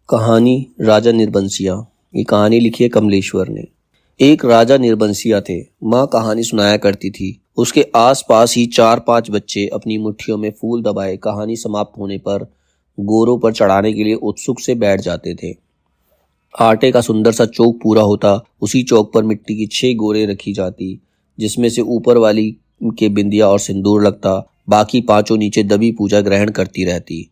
कहानी राजा निर्बंसिया। ये कहानी लिखी है कमलेश्वर ने। एक राजा निर्बंसिया थे। माँ कहानी सुनाया करती थी। उसके आसपास ही 4-5 बच्चे अपनी मुट्ठियों में फूल दबाए कहानी समाप्त होने पर गोरों पर चढ़ाने के लिए उत्सुक से बैठ जाते थे। आटे का सुंदर सा चौक पूरा होता। उसी चौक पर मिट्टी की 6 गोरे रखी जाती, जिसमें से ऊपर वाली के बिंदिया और सिंदूर लगता। बाकी 5 नीचे दबी पूजा ग्रहण करती रहती।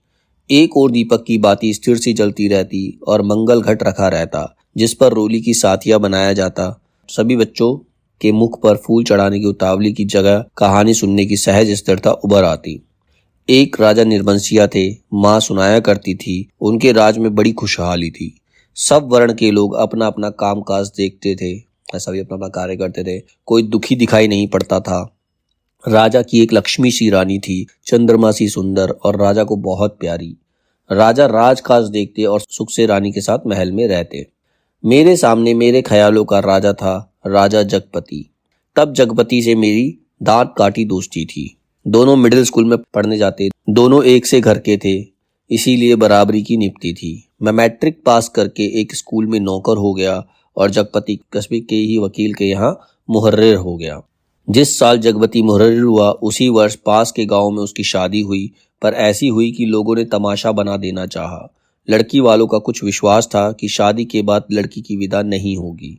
एक और दीपक की बाती स्थिर सी जलती रहती और मंगल घट रखा रहता, जिस पर रोली की साथिया बनाया जाता। सभी बच्चों के मुख पर फूल चढ़ाने की उतावली की जगह कहानी सुनने की सहज स्थिरता उभर आती। एक राजा निर्बंसिया थे। माँ सुनाया करती थी। उनके राज में बड़ी खुशहाली थी। सब वर्ण के लोग अपना अपना काम काज देखते थे, सभी अपना अपना कार्य करते थे। कोई दुखी दिखाई नहीं पड़ता था। राजा की एक लक्ष्मी सी रानी थी, चंद्रमा सी सुंदर और राजा को बहुत प्यारी। राजा राजकाज देखते और सुख से रानी के साथ महल में रहते। मेरे सामने मेरे ख्यालों का राजा था, राजा जगपति। तब जगपति से मेरी दांत काटी दोस्ती थी। दोनों मिडिल स्कूल में पढ़ने जाते, दोनों एक से घर के थे, इसीलिए बराबरी की निपटी थी। मैं मैट्रिक पास करके एक स्कूल में नौकर हो गया और जगपति कस्बे के ही वकील के यहाँ मुहर्रिर हो गया। जिस साल जगपति मुहर्रिर हुआ उसी वर्ष पास के गांव में उसकी शादी हुई, पर ऐसी हुई कि लोगों ने तमाशा बना देना चाहा। लड़की वालों का कुछ विश्वास था कि शादी के बाद लड़की की विदा नहीं होगी,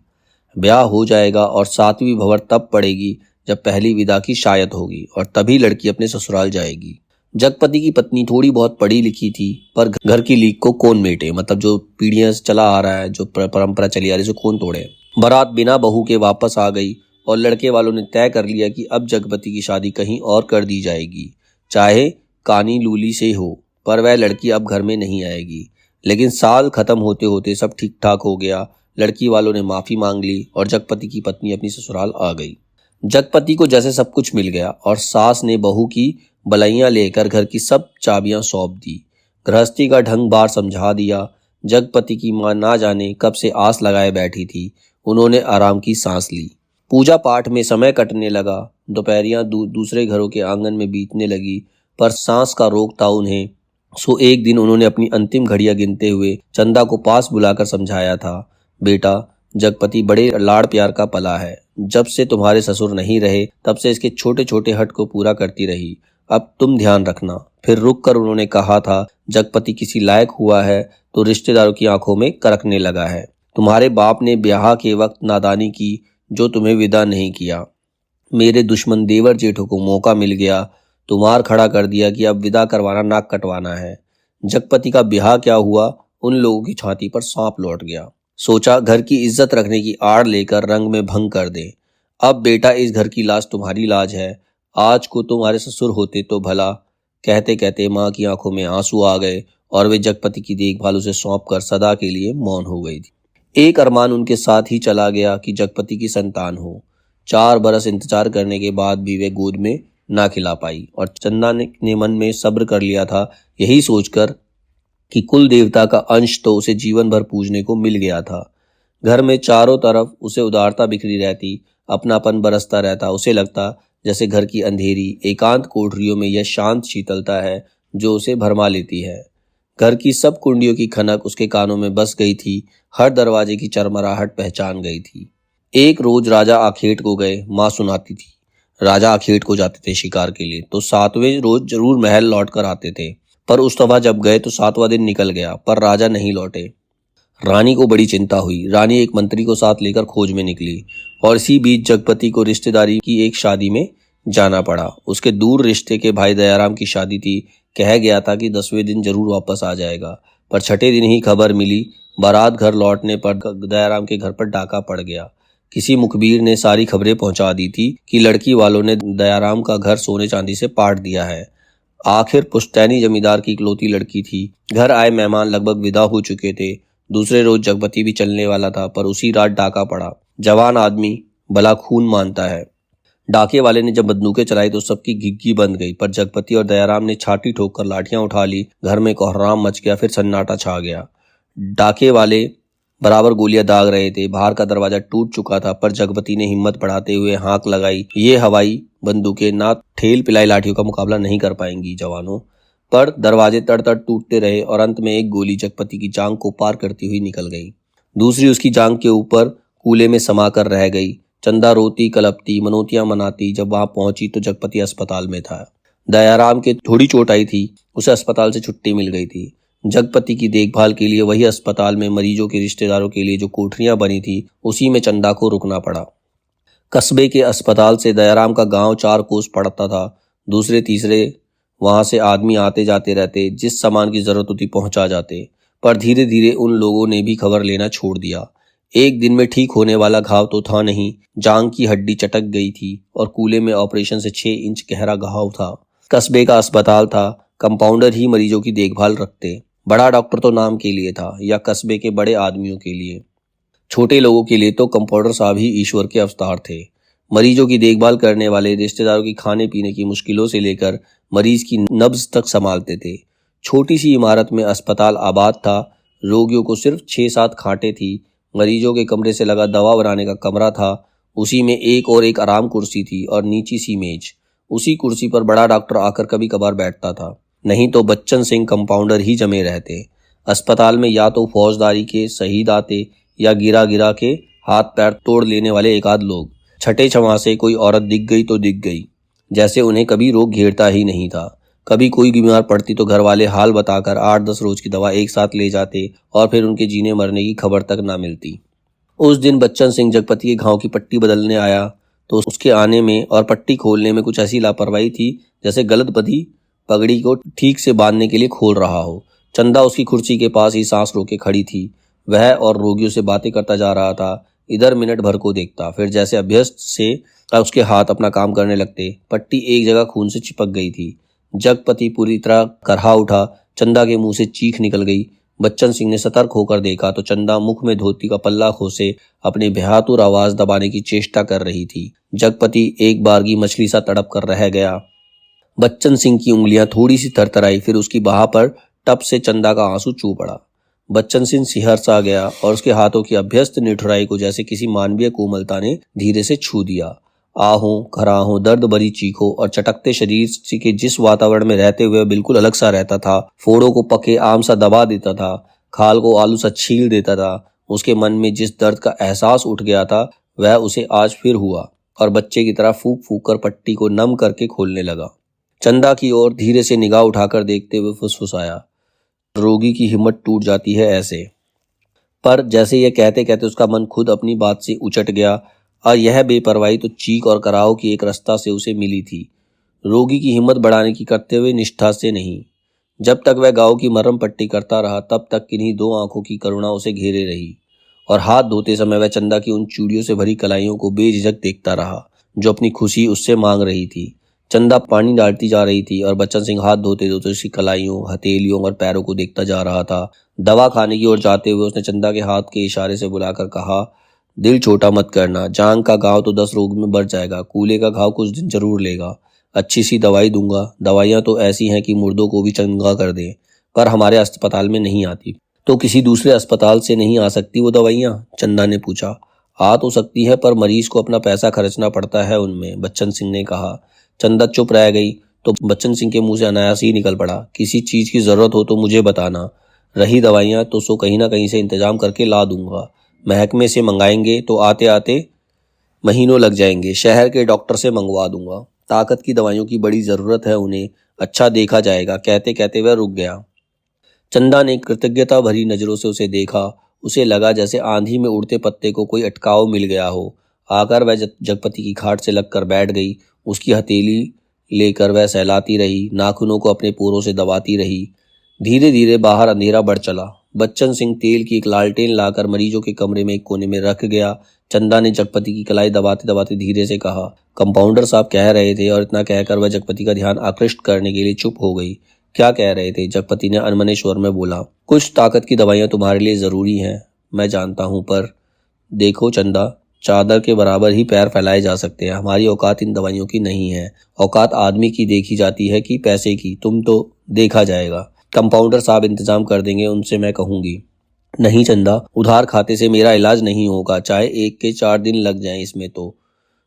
ब्याह हो जाएगा और 7वीं भंवर तब पड़ेगी जब पहली विदा की शायद होगी और तभी लड़की अपने ससुराल जाएगी। जगपति की पत्नी थोड़ी बहुत पढ़ी लिखी थी, पर घर की लीक को कौन मेटे, मतलब जो पीढ़ियां से चला आ रहा है, जो परंपरा चली आ रही है, उसे कौन तोड़े। बारात बिना बहू के वापस आ गई और लड़के वालों ने तय कर लिया कि अब जगपति की शादी कहीं और कर दी जाएगी, चाहे कानी लूली से हो, पर वह लड़की अब घर में नहीं आएगी। लेकिन साल खत्म होते होते सब ठीक ठाक हो गया। लड़की वालों ने माफी मांग ली और जगपति की पत्नी अपनी ससुराल आ गई। जगपति को जैसे सब कुछ मिल गया और सास ने बहू की बलैयां लेकर घर की सब चाबियां सौंप दी। गृहस्थी का ढंग बार समझा दिया। जगपति की मां ना जाने कब से आस लगाए बैठी थी। उन्होंने आराम की सांस ली। पूजा पाठ में समय कटने लगा। दोपहरियां दूसरे घरों के आंगन में बीतने लगी, पर सांस का रोग था उन्हें। सो एक दिन उन्होंने अपनी अंतिम घड़ियां गिनते हुए चंदा को पास बुलाकर समझाया था, बेटा, जगपति बड़े लाड़ प्यार का पला है। जब से तुम्हारे ससुर नहीं रहे तब से इसके छोटे छोटे हट को पूरा करती रही। अब तुम ध्यान रखना। फिर रुक कर उन्होंने कहा था, जगपति किसी लायक हुआ है तो रिश्तेदारों की आंखों में करकने लगा है। तुम्हारे बाप ने ब्याह के वक्त नादानी की जो तुम्हें विदा नहीं किया। मेरे दुश्मन देवर जेठों को मौका मिल गया तो मार खड़ा कर दिया कि अब विदा करवाना नाक कटवाना है। जगपति का ब्याह क्या हुआ, उन लोगों की छाती पर सांप लौट गया। सोचा घर की इज्जत रखने की आड़ लेकर रंग में भंग कर दे। अब बेटा इस घर की लाज तुम्हारी लाज है। आज को तुम्हारे ससुर होते तो भला। कहते कहते माँ की आंखों में आंसू आ गए और वे जगपति की देखभाल उसे सौंप कर सदा के लिए मौन हो गई थी। एक अरमान उनके साथ ही चला गया कि जगपति की संतान हो। 4 बरस इंतजार करने के बाद भी वे गोद में ना खिला पाई और चंदा ने मन में सब्र कर लिया था, यही सोचकर कि कुल देवता का अंश तो उसे जीवन भर पूजने को मिल गया था। घर में चारों तरफ उसे उदारता बिखरी रहती, अपनापन बरसता रहता। उसे लगता जैसे घर की अंधेरी एकांत कोठरियों में यह शांत शीतलता है जो उसे भरमा लेती है। घर की सब कुंडियों की खनक उसके कानों में बस गई थी। हर दरवाजे की चरमराहट पहचान गई थी। एक रोज राजा आखेट को गए। माँ सुनाती थी, राजा आखेट को जाते थे शिकार के लिए तो 7वें रोज जरूर महल लौट कर आते थे, पर उस दफा जब गए तो 7वां दिन निकल गया पर राजा नहीं लौटे। रानी को बड़ी चिंता हुई। रानी एक मंत्री को साथ लेकर खोज में निकली और इसी बीच जगपति को रिश्तेदारी की एक शादी में जाना पड़ा। उसके दूर रिश्ते के भाई दयाराम की शादी थी। कह गया था कि 10वें दिन जरूर वापस आ जाएगा, पर 6ठे दिन ही खबर मिली। बारात घर लौटने पर दयाराम के घर पर डाका पड़ गया। किसी मुखबिर ने सारी खबरें पहुंचा दी थी कि लड़की वालों ने दयाराम का घर सोने चांदी से पाट दिया है। आखिर पुश्तैनी जमींदार की इकलौती लड़की थी। घर आए मेहमान लगभग विदा हो चुके थे। दूसरे रोज जगपति भी चलने वाला था, पर उसी रात डाका पड़ा। जवान आदमी भला खून मानता है। डाके वाले ने जब बंदूकें चलाई तो सबकी घिग्गी बंद गई, पर जगपति और दयाराम ने छाती ठोक कर लाठियां उठा ली। घर में कोहराम मच गया। फिर सन्नाटा छा गया। डाके वाले बराबर गोलियां दाग रहे थे। बाहर का दरवाजा टूट चुका था, पर जगपति ने हिम्मत बढ़ाते हुए हांक लगाई, ये हवाई बंदूकें ना ठेल पिलाई लाठियों का मुकाबला नहीं कर पाएंगी जवानों। पर दरवाजे तड़-तड़ टूटते रहे और अंत में एक गोली जगपति की जांघ को पार करती हुई निकल गई। दूसरी उसकी जांघ के ऊपर कूले में समा कर रह गई। चंदा रोती कलपती मनोतियां मनाती जब वहां पहुंची तो जगपति अस्पताल में था। दयाराम के थोड़ी चोट आई थी, उसे अस्पताल से छुट्टी मिल गई थी। जगपति की देखभाल के लिए वही अस्पताल में मरीजों के रिश्तेदारों के लिए जो कोठरियां बनी थी, उसी में चंदा को रुकना पड़ा। कस्बे के अस्पताल से दयाराम का गांव 4 कोस पड़ता था। दूसरे तीसरे वहां से आदमी आते जाते रहते, जिस सामान की जरूरत होती पहुंचा जाते। पर धीरे धीरे उन लोगों ने भी खबर लेना छोड़ दिया। एक दिन में ठीक होने वाला घाव तो था नहीं, जांघ की हड्डी चटक गई थी और कूले में ऑपरेशन से 6 इंच गहरा घाव था। कस्बे का अस्पताल था, कंपाउंडर ही मरीजों की देखभाल रखते। बड़ा डॉक्टर तो नाम के लिए था या कस्बे के बड़े आदमियों के लिए। छोटे लोगों के लिए तो कंपाउंडर साहब ही ईश्वर के अवतार थे। मरीजों की देखभाल करने वाले रिश्तेदारों की खाने पीने की मुश्किलों से लेकर मरीज की नब्ज तक संभालते थे। छोटी सी इमारत में अस्पताल आबाद था। रोगियों को सिर्फ 6-7 खाटें थी। मरीजों के कमरे से लगा दवा बनाने का कमरा था। उसी में एक आराम कुर्सी थी और नीची सी मेज। उसी कुर्सी पर बड़ा डॉक्टर आकर कभी कभार बैठता था, नहीं तो बच्चन सिंह कंपाउंडर ही जमे रहते। अस्पताल में या तो फौजदारी के शहीद आते या गिरा गिरा के हाथ पैर तोड़ लेने वाले एक आध लोग। छठे छवां से कोई औरत दिख गई तो दिख गई, जैसे उन्हें कभी रोग घेरता ही नहीं था। कभी कोई बीमार पड़ती तो घर वाले हाल बताकर 8-10 रोज की दवा एक साथ ले जाते और फिर उनके जीने मरने की खबर तक ना मिलती। उस दिन बच्चन सिंह जगपति के घाव की पट्टी बदलने आया तो उसके आने में और पट्टी खोलने में कुछ ऐसी लापरवाही थी जैसे गलत बधी पगड़ी को ठीक से बांधने के लिए खोल रहा हो। चंदा उसकी कुर्सी के पास ही सांस रोके खड़ी थी। वह और रोगियों से बातें करता जा रहा था। इधर मिनट भर को देखता, फिर जैसे अभ्यस्त से उसके हाथ अपना काम करने लगते। पट्टी एक जगह खून से चिपक गई थी। जगपति पूरी तरह करहा उठा। चंदा के मुंह से चीख निकल गई। बच्चन सिंह ने सतर्क होकर देखा तो चंदा मुख में धोती का पल्ला खोसे अपनी बेहातुर आवाज दबाने की चेष्टा कर रही थी। जगपति एक बारगी मछली सा तड़प कर रह गया। बच्चन सिंह की उंगलियां थोड़ी सी थरथराई, फिर उसकी बाह पर टप से चंदा का आंसू चू पड़ा। बच्चन सिंह सिहर सा गया और उसके हाथों की अभ्यस्त निठुराई को जैसे किसी मानवीय कोमलता ने धीरे से छू दिया। आहों खराहों दर्द भरी चीखों और चटकते शरीर के जिस वातावरण में रहते हुए बिल्कुल अलग सा रहता था। फोड़ों को पके आम सा दबा देता था, खाल को आलू सा छील देता था। उसके मन में जिस दर्द का एहसास उठ गया था वह उसे आज फिर हुआ और बच्चे की तरह फूक फूक कर पट्टी को नम करके खोलने लगा। चंदा की ओर धीरे से निगाह उठाकर देखते हुए फुसफुसाया, रोगी की हिम्मत टूट जाती है ऐसे। पर जैसे यह कहते कहते उसका मन खुद अपनी बात से उचट गया और यह बेपरवाही तो चीख और कराव की एक रास्ता से उसे मिली थी, रोगी की हिम्मत बढ़ाने की करते हुए निष्ठा से नहीं। जब तक वह गांव की मरहम पट्टी करता रहा तब तक किन्हीं 2 आंखों की करुणा उसे घेरे रही और हाथ धोते समय वह चंदा की उन चूड़ियों से भरी कलाइयों को बेझिझक देखता रहा जो अपनी खुशी उससे मांग रही थी। चंदा पानी डालती जा रही थी और बच्चन सिंह हाथ धोते धोते उसकी कलाइयों, हथेलियों और पैरों को देखता जा रहा था। दवा खाने की ओर जाते हुए उसने चंदा के हाथ के इशारे से बुलाकर कहा, दिल छोटा मत करना, जांग का घाव तो 10 रोग में बढ़ जाएगा, कूले का घाव कुछ दिन जरूर लेगा। अच्छी सी दवाई दूंगा। दवाइयां तो ऐसी हैं कि मुर्दों को भी चंगा कर दें, पर हमारे अस्पताल में नहीं आती। तो किसी दूसरे अस्पताल से नहीं आ सकती वो दवाइयां? चंदा ने पूछा। आ तो सकती है, पर मरीज को अपना पैसा खर्चना पड़ता है उनमें, बच्चन सिंह ने कहा। चंदा चुप रह गई तो बच्चन सिंह के मुंह से अनायास ही निकल पड़ा, किसी चीज की जरूरत हो तो मुझे बताना। रही दवाइयां तो सो कहीं ना कहीं से इंतजाम करके ला दूंगा। महकमे से मंगाएंगे तो आते आते महीनों लग जाएंगे, शहर के डॉक्टर से मंगवा दूंगा। ताकत की दवाइयों की बड़ी जरूरत है उन्हें, अच्छा देखा जाएगा। कहते कहते वह रुक गया। चंदा ने कृतज्ञता भरी नजरों से उसे देखा। उसे लगा जैसे आंधी में उड़ते पत्ते को कोई अटकाव मिल गया हो। आकर वह जगपति की खाट से लगकर बैठ गई। उसकी हथेली लेकर वह सहलाती रही, नाखूनों को अपने पोरों से दबाती रही। धीरे धीरे बाहर अंधेरा बढ़ चला। बच्चन सिंह तेल की एक लालटेन लाकर मरीजों के कमरे में एक कोने में रख गया। चंदा ने जगपति की कलाई दबाते दबाते धीरे से कहा, कंपाउंडर साहब कह रहे थे, और इतना कहकर वह जगपति का ध्यान आकृष्ट करने के लिए चुप हो गई। क्या कह रहे थे? जगपति ने अनमने स्वर में बोला। कुछ ताकत की दवाइयां तुम्हारे लिए जरूरी हैं, मैं जानता हूं, पर देखो चंदा, चादर के बराबर ही पैर फैलाए जा सकते हैं। हमारी औकात इन दवाइयों की नहीं है। औकात आदमी की देखी जाती है कि पैसे की? तुम तो देखा जाएगा, कंपाउंडर साहब इंतजाम कर देंगे, उनसे मैं कहूंगी। नहीं चंदा, उधार खाते से मेरा इलाज नहीं होगा, चाहे 1 के 4 दिन लग जाएं इसमें तो।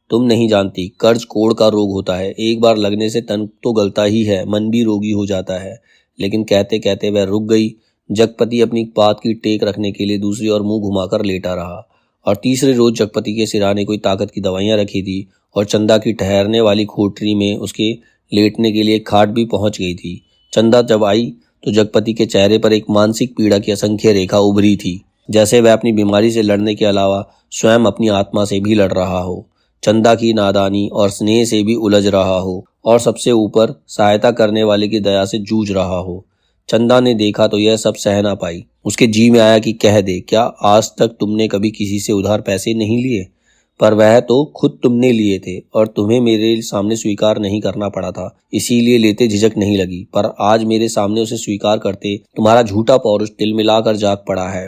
तुम नहीं जानती, कर्ज कोढ़ का रोग होता है। एक बार लगने से तन तो गलता ही है, मन भी रोगी हो जाता है। लेकिन कहते कहते वह रुक गई। जगपति अपनी बात की टेक रखने के लिए दूसरी ओर मुंह घुमाकर लेटा रहा। और तीसरे रोज जगपति के सिरहाने कोई ताकत की दवाइयां रखी थी और चंदा की ठहरने वाली खोटरी में उसके लेटने के लिए खाट भी पहुंच गई थी। चंदा जब आई तो जगपति के चेहरे पर एक मानसिक पीड़ा की असंख्य रेखा उभरी थी, जैसे वह अपनी बीमारी से लड़ने के अलावा स्वयं अपनी आत्मा से भी लड़ रहा हो, चंदा की नादानी और स्नेह से भी उलझ रहा हो, और सबसे ऊपर सहायता करने वाले की दया से जूझ रहा हो। चंदा ने देखा तो यह सब सह ना पाई। उसके जी में आया कि कह दे, क्या आज तक तुमने कभी किसी से उधार पैसे नहीं लिए? पर वह तो खुद तुमने लिए थे और तुम्हें मेरे सामने स्वीकार नहीं करना पड़ा था, इसीलिए लेते झिझक नहीं लगी। पर आज मेरे सामने उसे स्वीकार करते तुम्हारा झूठा पौरुष तिल मिलाकर जाग पड़ा है।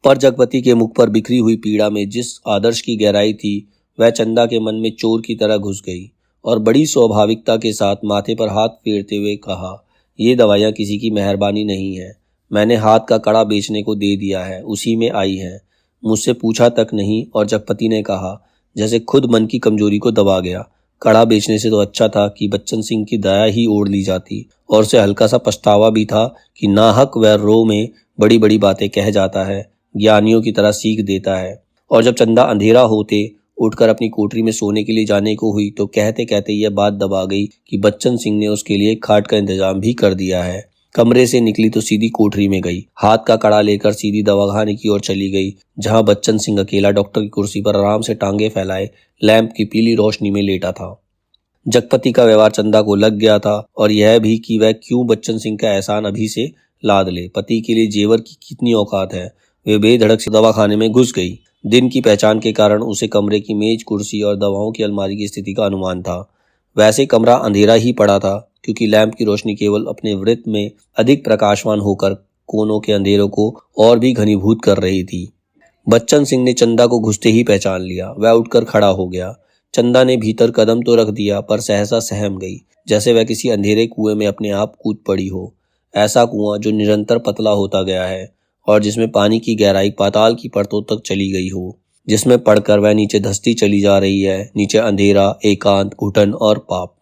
पर जगपति के मुख पर बिखरी हुई पीड़ा में जिस आदर्श की गहराई थी, वह चंदा के मन में चोर की तरह घुस गई और बड़ी स्वाभाविकता के साथ माथे पर हाथ फेरते हुए कहा, ये दवाइयाँ किसी की मेहरबानी नहीं है। मैंने हाथ का कड़ा बेचने को दे दिया है, उसी में आई है, मुझसे पूछा तक नहीं। और जगपति ने कहा, जैसे खुद मन की कमजोरी को दबा गया, कड़ा बेचने से तो अच्छा था कि बच्चन सिंह की दया ही ओढ़ ली जाती। और उसे हल्का सा पछतावा भी था कि नाहक वह रो में बड़ी बड़ी बातें कह जाता है, ज्ञानियों की तरह सीख देता है। और जब चंदा अंधेरा होते उठकर अपनी कोठरी में सोने के लिए जाने को हुई तो कहते कहते यह बात दबा गई कि बच्चन सिंह ने उसके लिए खाट का इंतजाम भी कर दिया है। कमरे से निकली तो सीधी कोठरी में गई, हाथ का कड़ा लेकर सीधी दवाखाने की ओर चली गई, जहां बच्चन सिंह अकेला डॉक्टर की कुर्सी पर आराम से टांगे फैलाए लैंप की पीली रोशनी में लेटा था। जगपति का व्यवहार चंदा को लग गया था, और यह भी कि वह क्यों बच्चन सिंह का एहसान अभी से लाद ले। पति के लिए जेवर की कितनी औकात है। वे बेधड़क से दवाखाने में घुस गई। दिन की पहचान के कारण उसे कमरे की मेज, कुर्सी और दवाओं की अलमारी की स्थिति का अनुमान था। वैसे कमरा अंधेरा ही पड़ा था, क्योंकि लैंप की रोशनी केवल अपने वृत्त में अधिक प्रकाशवान होकर कोनों के अंधेरों को और भी घनीभूत कर रही थी। बच्चन सिंह ने चंदा को घुसते ही पहचान लिया। वह उठकर खड़ा हो गया। चंदा ने भीतर कदम तो रख दिया, पर सहसा सहम गई, जैसे वह किसी अंधेरे कुएं में अपने आप कूद पड़ी हो। ऐसा कुआं जो निरंतर पतला होता गया है और जिसमें पानी की गहराई पाताल की परतों तक चली गई हो, जिसमें पड़कर वह नीचे धंसती चली जा रही है। नीचे अंधेरा, एकांत, घुटन और पाप।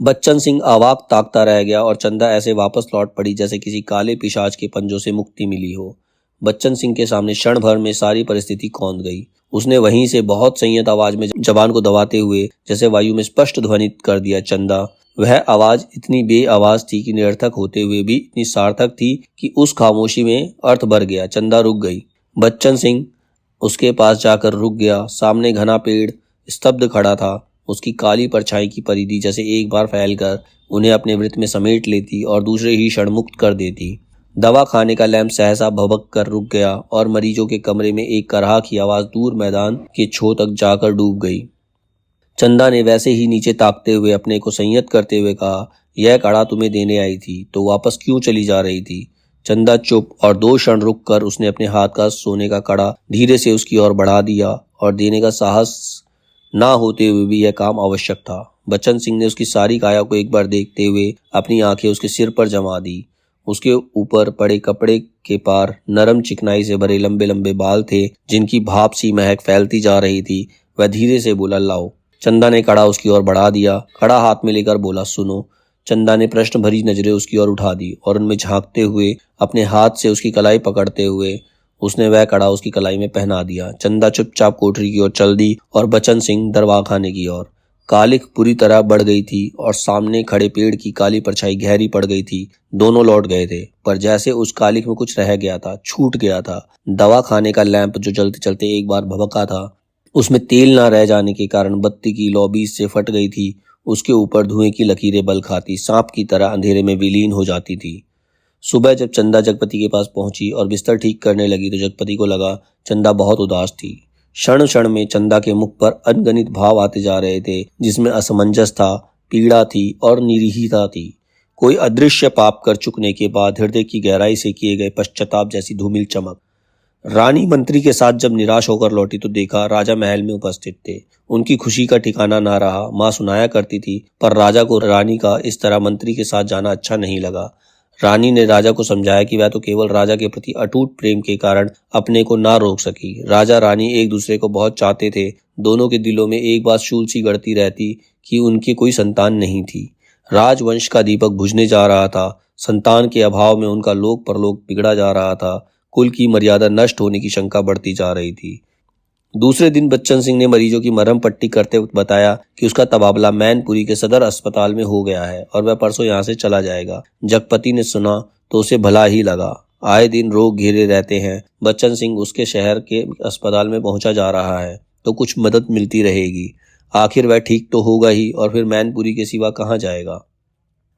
बच्चन सिंह अवाक ताकता रह गया और चंदा ऐसे वापस लौट पड़ी जैसे किसी काले पिशाच के पंजों से मुक्ति मिली हो। बच्चन सिंह के सामने क्षण भर में सारी परिस्थिति कौंध गई। उसने वहीं से बहुत संयत आवाज में जबान को दबाते हुए जैसे वायु में स्पष्ट ध्वनित कर दिया, चंदा। वह आवाज इतनी बेआवाज थी कि निरर्थक होते हुए भी इतनी सार्थक थी कि उस खामोशी में अर्थ भर गया। चंदा रुक गई। बच्चन सिंह उसके पास जाकर रुक गया। सामने घना पेड़ स्तब्ध खड़ा था। उसकी काली परछाई की परिधि जैसे एक बार फैलकर उन्हें अपने वृत्त में समेट लेती और दूसरे ही क्षण मुक्त कर देती। दवा खाने का लैंप सहसा भभक कर रुक गया और मरीजों के कमरे में एक कराह की आवाज दूर मैदान के छो तक जाकर डूब गई। चंदा ने वैसे ही नीचे ताकते हुए अपने को संयत करते हुए कहा, यह कड़ा तुम्हें देने आई थी तो वापस क्यों चली जा रही थी? चंदा चुप, और 2 क्षण रुक कर उसने अपने हाथ का सोने का कड़ा धीरे से उसकी ओर बढ़ा दिया, और देने का साहस ना होते हुए भी यह काम आवश्यक था। बच्चन सिंह ने उसकी सारी काया को एक बार देखते हुए अपनी आंखें उसके सिर पर जमा दी। उसके ऊपर पड़े कपड़े के पार नरम चिकनाई से भरे लंबे लंबे बाल थे, जिनकी भाप सी महक फैलती जा रही थी। वह धीरे से बोला, लाओ। चंदा ने कड़ा उसकी ओर बढ़ा दिया। कड़ा हाथ में लेकर बोला, सुनो। चंदा ने प्रश्न भरी नजरें उसकी ओर उठा दी और उनमें झांकते हुए अपने हाथ से उसकी कलाई पकड़ते हुए उसने वह कड़ा उसकी कलाई में पहना दिया। चंदा चुपचाप कोठरी की ओर चल दी और बच्चन सिंह दरवाखाने की ओर। कालिख पूरी तरह बढ़ गई थी और सामने खड़े पेड़ की काली परछाई गहरी पड़ गई थी। दोनों लौट गए थे, पर जैसे उस कालिख में कुछ रह गया था, छूट गया था। दवाखाने का लैंप जो चलते चलते एक बार भभका था, उसमें तेल ना रह जाने के कारण बत्ती की लौ बीच से फट गई थी। उसके ऊपर धुएं की लकीरें बल खाती सांप की तरह अंधेरे में विलीन हो जाती थी। सुबह जब चंदा जगपति के पास पहुंची और बिस्तर ठीक करने लगी तो जगपति को लगा चंदा बहुत उदास थी। क्षण क्षण में चंदा के मुख पर अनगणित भाव आते जा रहे थे, जिसमें असमंजस था, पीड़ा थी और निरीहता थी। कोई अदृश्य पाप कर चुकने के बाद हृदय की गहराई से किए गए पश्चाताप जैसी धूमिल चमक। रानी मंत्री के साथ जब निराश होकर लौटी तो देखा राजा महल में उपस्थित थे। उनकी खुशी का ठिकाना ना रहा। माँ सुनाया करती थी, पर राजा को रानी का इस तरह मंत्री के साथ जाना अच्छा नहीं लगा। रानी ने राजा को समझाया कि वह तो केवल राजा के प्रति अटूट प्रेम के कारण अपने को ना रोक सकी। राजा रानी एक दूसरे को बहुत चाहते थे। दोनों के दिलों में एक बात शूल सी गढ़ती रहती कि उनकी कोई संतान नहीं थी। राजवंश का दीपक बुझने जा रहा था। संतान के अभाव में उनका लोक परलोक बिगड़ा जा रहा था। कुल की मर्यादा नष्ट होने की शंका बढ़ती जा रही थी। दूसरे दिन बच्चन सिंह ने मरीजों की मरहम पट्टी करते वक्त बताया कि उसका तबादला मैनपुरी के सदर अस्पताल में हो गया है और वह परसों यहाँ से चला जाएगा। जगपति ने सुना तो उसे भला ही लगा। आए दिन रोग घेरे रहते हैं। बच्चन सिंह उसके शहर के अस्पताल में पहुंचा जा रहा है तो कुछ मदद मिलती रहेगी। आखिर वह ठीक तो होगा ही और फिर मैनपुरी के सिवा कहाँ जाएगा।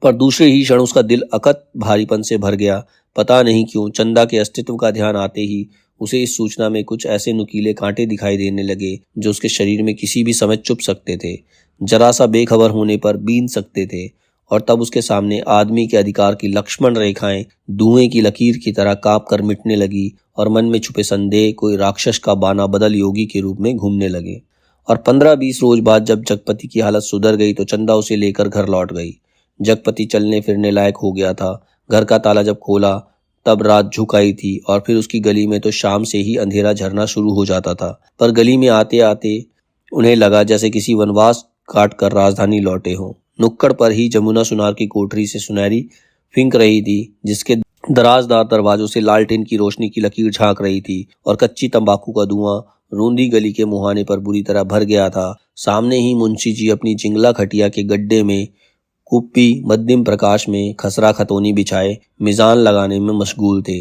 पर दूसरे ही क्षण उसका दिल अकत भारीपन से भर गया। पता नहीं क्यों चंदा के अस्तित्व का ध्यान आते ही उसे इस सूचना में कुछ ऐसे नुकीले कांटे दिखाई देने लगे जो उसके शरीर में किसी भी समय चुभ सकते थे, जरा सा बेखबर होने पर बीन सकते थे। और तब उसके सामने आदमी के अधिकार की लक्ष्मण रेखाएं धुएं की लकीर की तरह कांप कर मिटने लगी और मन में छुपे संदेह कोई राक्षस का बाना बदल योगी के रूप में घूमने लगे। और 15-20 रोज बाद जब जगपति की हालत सुधर गई तो चंदा उसे लेकर घर लौट गई। जगपति चलने फिरने लायक हो गया था। घर का ताला जब खोला तब रात झुक आई थी और फिर उसकी गली में तो शाम से ही अंधेरा झरना शुरू हो जाता था। पर गली में आते आते उन्हें लगा जैसे किसी वनवास काट कर राजधानी लौटे हों। नुक्कड़ पर ही जमुना सुनार की कोठरी से सुनहरी फिंक रही थी, जिसके दराजदार दरवाजों से लालटेन की रोशनी की लकीर झांक रही थी और कच्ची तंबाकू का धुआं रूंदी गली के मुहाने पर बुरी तरह भर गया था। सामने ही मुंशी जी अपनी जिंगला खटिया के गड्ढे में कुप्पी मध्यम प्रकाश में खसरा खतौनी बिछाए मिजान लगाने में मशगूल थे।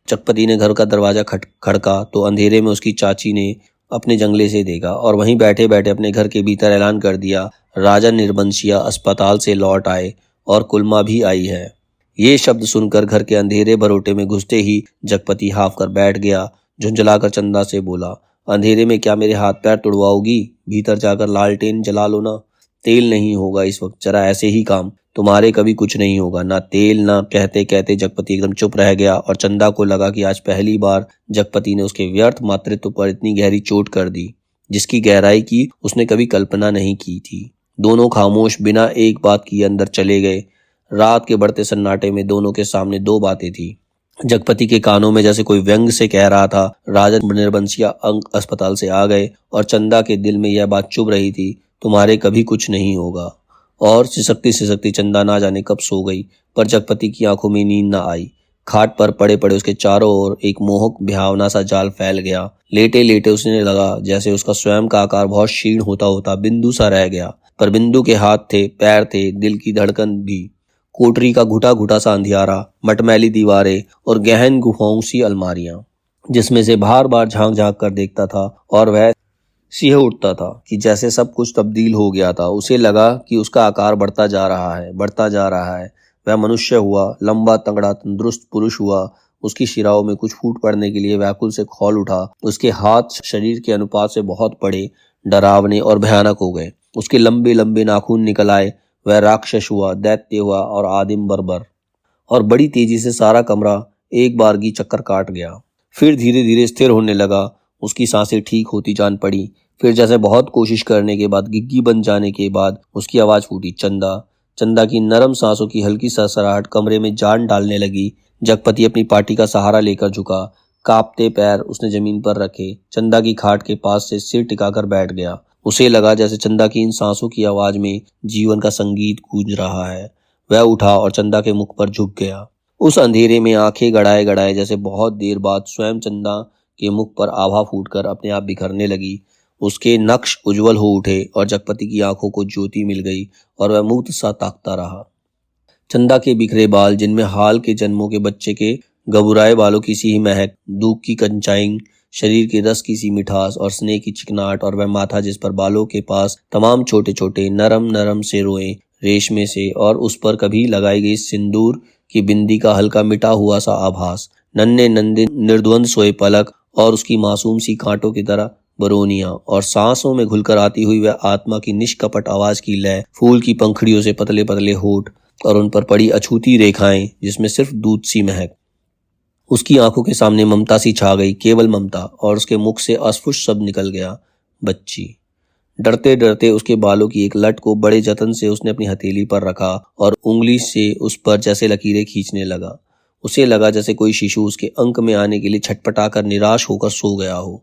जगपति ने घर का दरवाजा खड़का तो अंधेरे में उसकी चाची ने अपने जंगले से देखा और वहीं बैठे बैठे अपने घर के भीतर ऐलान कर दिया, राजा निर्बंसिया अस्पताल से लौट आए और कुलमा भी आई है। ये शब्द सुनकर घर के अंधेरे भरोटे में घुसते ही जगपति हाफ कर बैठ गया। झुंझलाकर चंदा से बोला, अंधेरे में क्या मेरे हाथ पैर तुड़वाओगी? भीतर जाकर लालटेन जला लो ना। तेल नहीं होगा इस वक्त, जरा ऐसे ही काम। तुम्हारे कभी कुछ नहीं होगा, ना तेल ना। कहते कहते जगपति एकदम चुप रह गया और चंदा को लगा कि आज पहली बार जगपति ने उसके व्यर्थ मातृत्व पर इतनी गहरी चोट कर दी जिसकी गहराई की उसने कभी कल्पना नहीं की थी। दोनों खामोश बिना एक बात किए अंदर चले गए। रात के बढ़ते सन्नाटे में दोनों के सामने दो बातें थी। जगपति के कानों में जैसे कोई व्यंग से कह रहा था, राजा निर्बंसिया अंग अस्पताल से आ गए, और चंदा के दिल में यह बात चुभ रही थी, तुम्हारे कभी कुछ नहीं होगा। और सिसकती चंदा ना जाने कब सो गई, पर जगपति की आंखों में नींद न आई। खाट पर पड़े पड़े उसके चारों ओर एक मोहक भयावना सा जाल फैल गया। लेटे लेटे उसने लगा जैसे उसका स्वयं का आकार बहुत क्षीण होता होता बिंदु सा रह गया। पर बिंदु के हाथ थे, पैर थे, दिल की धड़कन भी। कोठरी का घुटा घुटा सा अंधियारा, मटमैली दीवारें और गहन गुफाओं सी अलमारियां जिसमें से बार बार झांक झांक कर देखता था और वह सिंह उठता था कि जैसे सब कुछ तब्दील हो गया था। उसे लगा कि उसका आकार बढ़ता जा रहा है, बढ़ता जा रहा है। वह मनुष्य हुआ, लंबा तगड़ा तंदुरुस्त पुरुष हुआ। उसकी शिराओं में कुछ फूट पड़ने के लिए व्याकुल से खौल उठा। उसके हाथ शरीर के अनुपात से बहुत बड़े, डरावने और भयानक हो गए। उसके लंबे लंबे नाखून निकल आए। वह राक्षस हुआ, दैत्य हुआ और आदिम बर्बर। और बड़ी तेजी से सारा कमरा एक बारगी चक्कर काट गया। फिर धीरे धीरे स्थिर होने लगा। उसकी सांसें ठीक होती जान पड़ी। फिर जैसे बहुत कोशिश करने के बाद, गिग्गी बन जाने के बाद उसकी आवाज फूटी, चंदा। चंदा की नरम सांसों की हल्की सरसराहट कमरे में जान डालने लगी। जगपति अपनी पार्टी का सहारा लेकर झुका। कांपते पैर उसने जमीन पर रखे। चंदा की खाट के पास से सिर टिकाकर बैठ गया। उसे लगा जैसे चंदा की इन सांसों की आवाज में जीवन का संगीत गूंज रहा है। वह उठा और चंदा के मुख पर झुक गया। उस अंधेरे में आंखें गड़ाए गड़ाए जैसे बहुत देर बाद स्वयं चंदा के मुख पर आभा फूटकर अपने आप बिखरने लगी। उसके नक्श उज्जवल हो उठे और जगपति की आंखों को ज्योति मिल गई और वह मुक्त सा ताकता रहा। चंदा के बिखरे बाल, जिनमें हाल के जन्मों के बच्चे के गबुराए बालों की सी ही महक, दूध की कंचाइंग, शरीर के रस की सी मिठास और स्नेह की चिकनाहट, और वह माथा जिस पर बालों के पास तमाम छोटे छोटे नरम नरम से रोए रेशमे से, और उस पर कभी लगाई गई सिंदूर की बिंदी का हल्का मिटा हुआ सा आभास, नन्हे नंदे निर्द्वंद सोए पलक और उसकी मासूम सी कांटों की तरह बरोनियां, और सांसों में घुलकर आती हुई वह आत्मा की निष्कपट आवाज की लय, फूल की पंखड़ियों से पतले पतले होठ और उन पर पड़ी अछूती रेखाएं जिसमें सिर्फ दूध सी महक। उसकी आंखों के सामने ममता सी छा गई, केवल ममता, और उसके मुख से अस्फुट शब्द निकल गया, बच्ची। डरते डरते उसके बालों की एक लट को बड़े जतन से उसने अपनी हथेली पर रखा और उंगली से उस पर जैसे लकीरें खींचने लगा। उसे लगा जैसे कोई शिशु उसके अंक में आने के लिए छटपटाकर निराश होकर सो गया हो।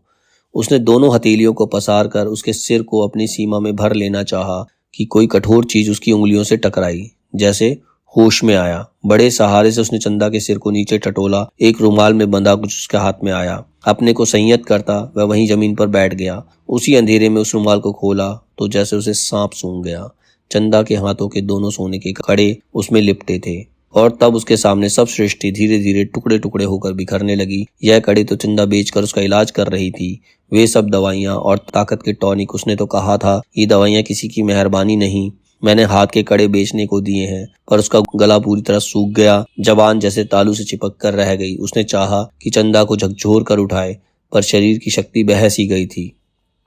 उसने दोनों हथेलियों को पसार कर उसके सिर को अपनी सीमा में भर लेना चाहा कि कोई कठोर चीज उसकी उंगलियों से टकराई। जैसे होश में आया, बड़े सहारे से उसने चंदा के सिर को नीचे टटोला। एक रुमाल में बंधा कुछ उसके हाथ में आया। अपने को संयत करता वह वहीं जमीन पर बैठ गया। उसी अंधेरे में उस रुमाल को खोला तो जैसे उसे सांप सूंघ गया। चंदा के हाथों के दोनों सोने के कड़े उसमें लिपटे थे और तब उसके सामने सब सृष्टि धीरे धीरे टुकड़े टुकड़े होकर बिखरने लगी। यह कड़ी तो चंदा बेचकर उसका इलाज कर रही थी। वे सब दवाइयां और ताकत के टॉनिक, उसने तो कहा था ये दवाइयां किसी की मेहरबानी नहीं, मैंने हाथ के कड़े बेचने को दिए हैं। पर उसका गला पूरी तरह सूख गया, जबान जैसे तालू से चिपक कर रह गई। उसने चाहा कि चंदा को झकझोर कर उठाए, पर शरीर की शक्ति बह सी गई थी।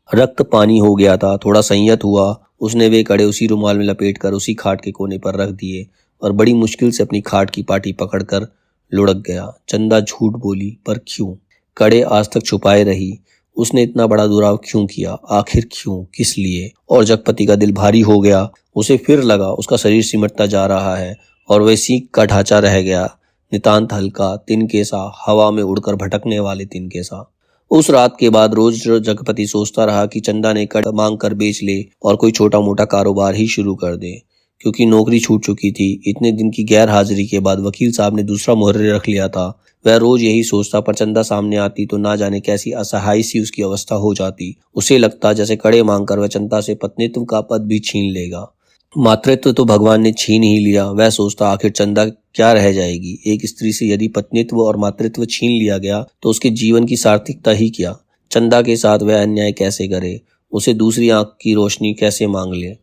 रक्त पानी हो गया था। थोड़ा संयत हुआ, उसने वे कड़े उसी रुमाल में लपेटकर उसी खाट के कोने पर रख दिए और बड़ी मुश्किल से अपनी खाट की पाटी पकड़कर लुढ़क गया। चंदा झूठ बोली, पर क्यों? कड़े आज तक छुपाए रही। उसने इतना बड़ा दुराव क्यों किया? आखिर क्यों? किस लिए? और जगपति का दिल भारी हो गया। उसे फिर लगा उसका शरीर सिमटता जा रहा है और वह सीख का ढांचा रह गया, नितांत हल्का, तिनके सा, हवा में उड़कर भटकने वाले तिनके सा। उस रात के बाद रोज जगपति सोचता रहा कि चंदा ने कड़ मांग कर बेच ले और कोई छोटा मोटा कारोबार ही शुरू कर दे, क्योंकि नौकरी छूट चुकी थी। इतने दिन की गैर हाजिरी के बाद वकील साहब ने दूसरा मुहर्रिर रख लिया था। वह रोज यही सोचता, पर चंदा सामने आती तो ना जाने कैसी असहाय सी उसकी अवस्था हो जाती। उसे लगता जैसे कड़े मांगकर वह चंदा से पत्नीत्व का पद भी छीन लेगा। मातृत्व तो भगवान ने छीन ही लिया। वह सोचता आखिर चंदा क्या रह जाएगी। एक स्त्री से यदि पत्नीत्व और मातृत्व छीन लिया गया तो उसके जीवन की सार्थकता ही क्या? चंदा के साथ वह अन्याय कैसे करे? उसे दूसरी आंख की रोशनी कैसे मांग ले?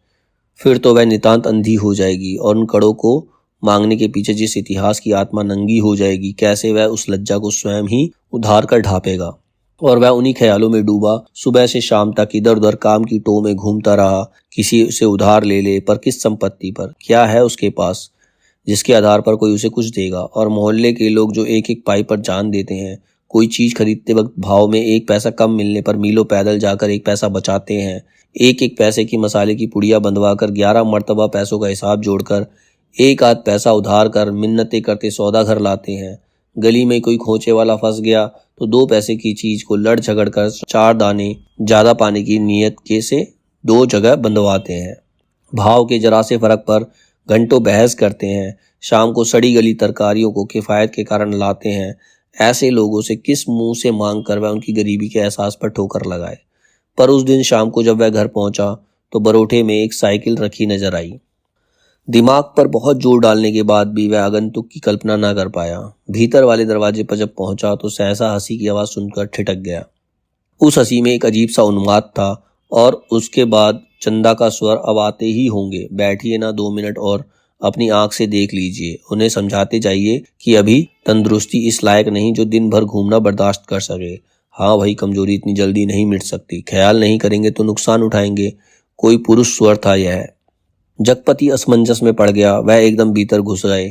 फिर तो वह नितांत अंधी हो जाएगी और उन कड़ों को मांगने के पीछे जिस इतिहास की आत्मा नंगी हो जाएगी, कैसे वह उस लज्जा को स्वयं ही उधार कर ढांपेगा। और वह उन्हीं ख्यालों में डूबा। सुबह से शाम तक इधर उधर काम की टो में घूमता रहा। किसी से उधार ले ले, पर किस संपत्ति पर? क्या है उसके पास जिसके आधार पर कोई उसे कुछ देगा? और मोहल्ले के लोग जो एक एक पाई पर जान देते हैं, कोई चीज खरीदते वक्त भाव में एक पैसा कम मिलने पर मीलों पैदल जाकर एक पैसा बचाते हैं। एक एक पैसे की मसाले की पुड़िया बंधवाकर 11 मर्तबा पैसों का हिसाब जोड़कर एक आध पैसा उधार कर मिन्नतें करते सौदा घर लाते हैं। गली में कोई खोचे वाला फंस गया तो 2 पैसे की चीज को लड़ झगड़ कर 4 दाने ज्यादा पाने की नीयत के से 2 जगह बंधवाते हैं। भाव के जरा से फर्क पर घंटों बहस करते हैं। शाम को सड़ी गली तरकारियों को किफायत के कारण लाते हैं। ऐसे लोगों से किस मुंह से मांग कर वह उनकी गरीबी के एहसास पर ठोकर लगाए? पर उस दिन शाम को जब वह घर पहुंचा तो बरोठे में एक साइकिल रखी नजर आई। दिमाग पर बहुत जोर डालने के बाद भी वह आगंतुक की कल्पना न कर पाया। भीतर वाले दरवाजे पर जब पहुंचा तो सहसा हंसी की आवाज सुनकर ठिठक गया। उस हंसी में एक अजीब सा उन्माद था। और उसके बाद चंदा का स्वर, अब आते ही होंगे, बैठिए ना 2 मिनट और अपनी आंख से देख लीजिए। उन्हें समझाते जाइए कि अभी तंदुरुस्ती इस लायक नहीं जो दिन भर घूमना बर्दाश्त कर सके। हाँ भाई, कमजोरी इतनी जल्दी नहीं मिट सकती। ख्याल नहीं करेंगे तो नुकसान उठाएंगे। कोई पुरुष स्वर था यह। जगपति असमंजस में पड़ गया। वह एकदम भीतर घुस गए।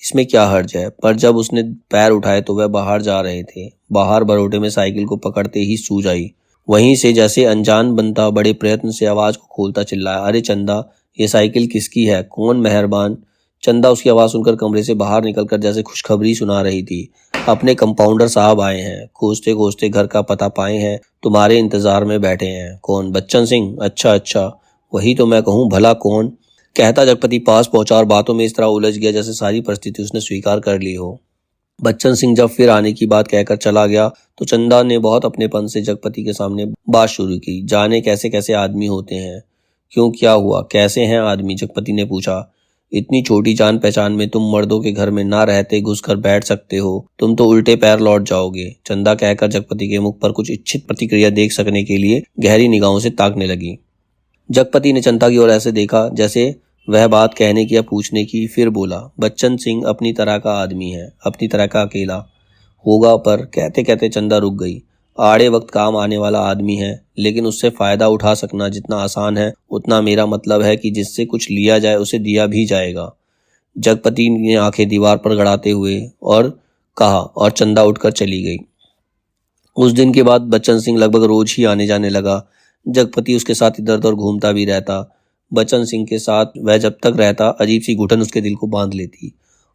इसमें क्या हर्ज है? पर जब उसने पैर उठाए तो वह बाहर जा रहे थे। बाहर बरोटे में साइकिल को पकड़ते ही सूझ आई। वहीं से जैसे अनजान बनता बड़े प्रयत्न से आवाज को खोलता चिल्लाया, अरे चंदा, ये साइकिल किसकी है? कौन मेहरबान? चंदा उसकी आवाज सुनकर कमरे से बाहर निकलकर जैसे खुशखबरी सुना रही थी। अपने कंपाउंडर साहब आए हैं, खोजते खोजते घर का पता पाए हैं, तुम्हारे इंतजार में बैठे हैं। कौन? बच्चन सिंह? अच्छा अच्छा, वही तो मैं कहूँ, भला कौन? कहता जगपति पास पहुंचा और बातों में इस तरह उलझ गया जैसे सारी परिस्थिति उसने स्वीकार कर ली हो। बच्चन सिंह जब फिर आने की बात कहकर चला गया तो चंदा ने बहुत अपनेपन से जगपति के सामने बात शुरू की। जाने कैसे कैसे आदमी होते हैं। क्यों, क्या हुआ? कैसे हैं आदमी? जगपति ने पूछा। इतनी छोटी जान पहचान में तुम मर्दों के घर में ना रहते घुसकर बैठ सकते हो? तुम तो उल्टे पैर लौट जाओगे। चंदा कहकर जगपति के मुख पर कुछ इच्छित प्रतिक्रिया देख सकने के लिए गहरी निगाहों से ताकने लगी। जगपति ने चंदा की ओर ऐसे देखा जैसे वह बात कहने की या पूछने की, फिर बोला, बच्चन सिंह अपनी तरह का आदमी है, अपनी तरह का अकेला होगा। पर कहते कहते चंदा रुक गई। आड़े वक्त काम आने वाला आदमी है, लेकिन उससे फायदा उठा सकना जितना आसान है उतना मेरा मतलब है कि जिससे कुछ लिया जाए उसे दिया भी जाएगा। जगपति ने आंखें दीवार पर गड़ाते हुए और कहा, और चंदा उठकर चली गई। उस दिन के बाद बच्चन सिंह लगभग रोज ही आने जाने लगा। जगपति उसके साथ इधर उधर घूमता भी रहता। बच्चन सिंह के साथ वह जब तक रहता, अजीब सी घुटन उसके दिल को बांध लेती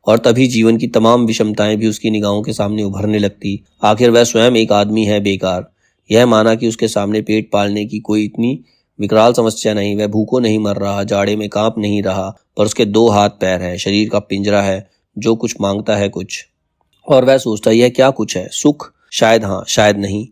और तभी जीवन की तमाम विषमताएं भी उसकी निगाहों के सामने उभरने लगती। आखिर वह स्वयं एक आदमी है बेकार। यह माना कि उसके सामने पेट पालने की कोई इतनी विकराल समस्या नहीं। वह भूखों नहीं मर रहा, जाड़े में कांप नहीं रहा, पर उसके 2 हाथ पैर है, शरीर का पिंजरा है जो कुछ मांगता है कुछ। और वह सोचता यह क्या कुछ है? सुख? शायद हाँ, शायद नहीं।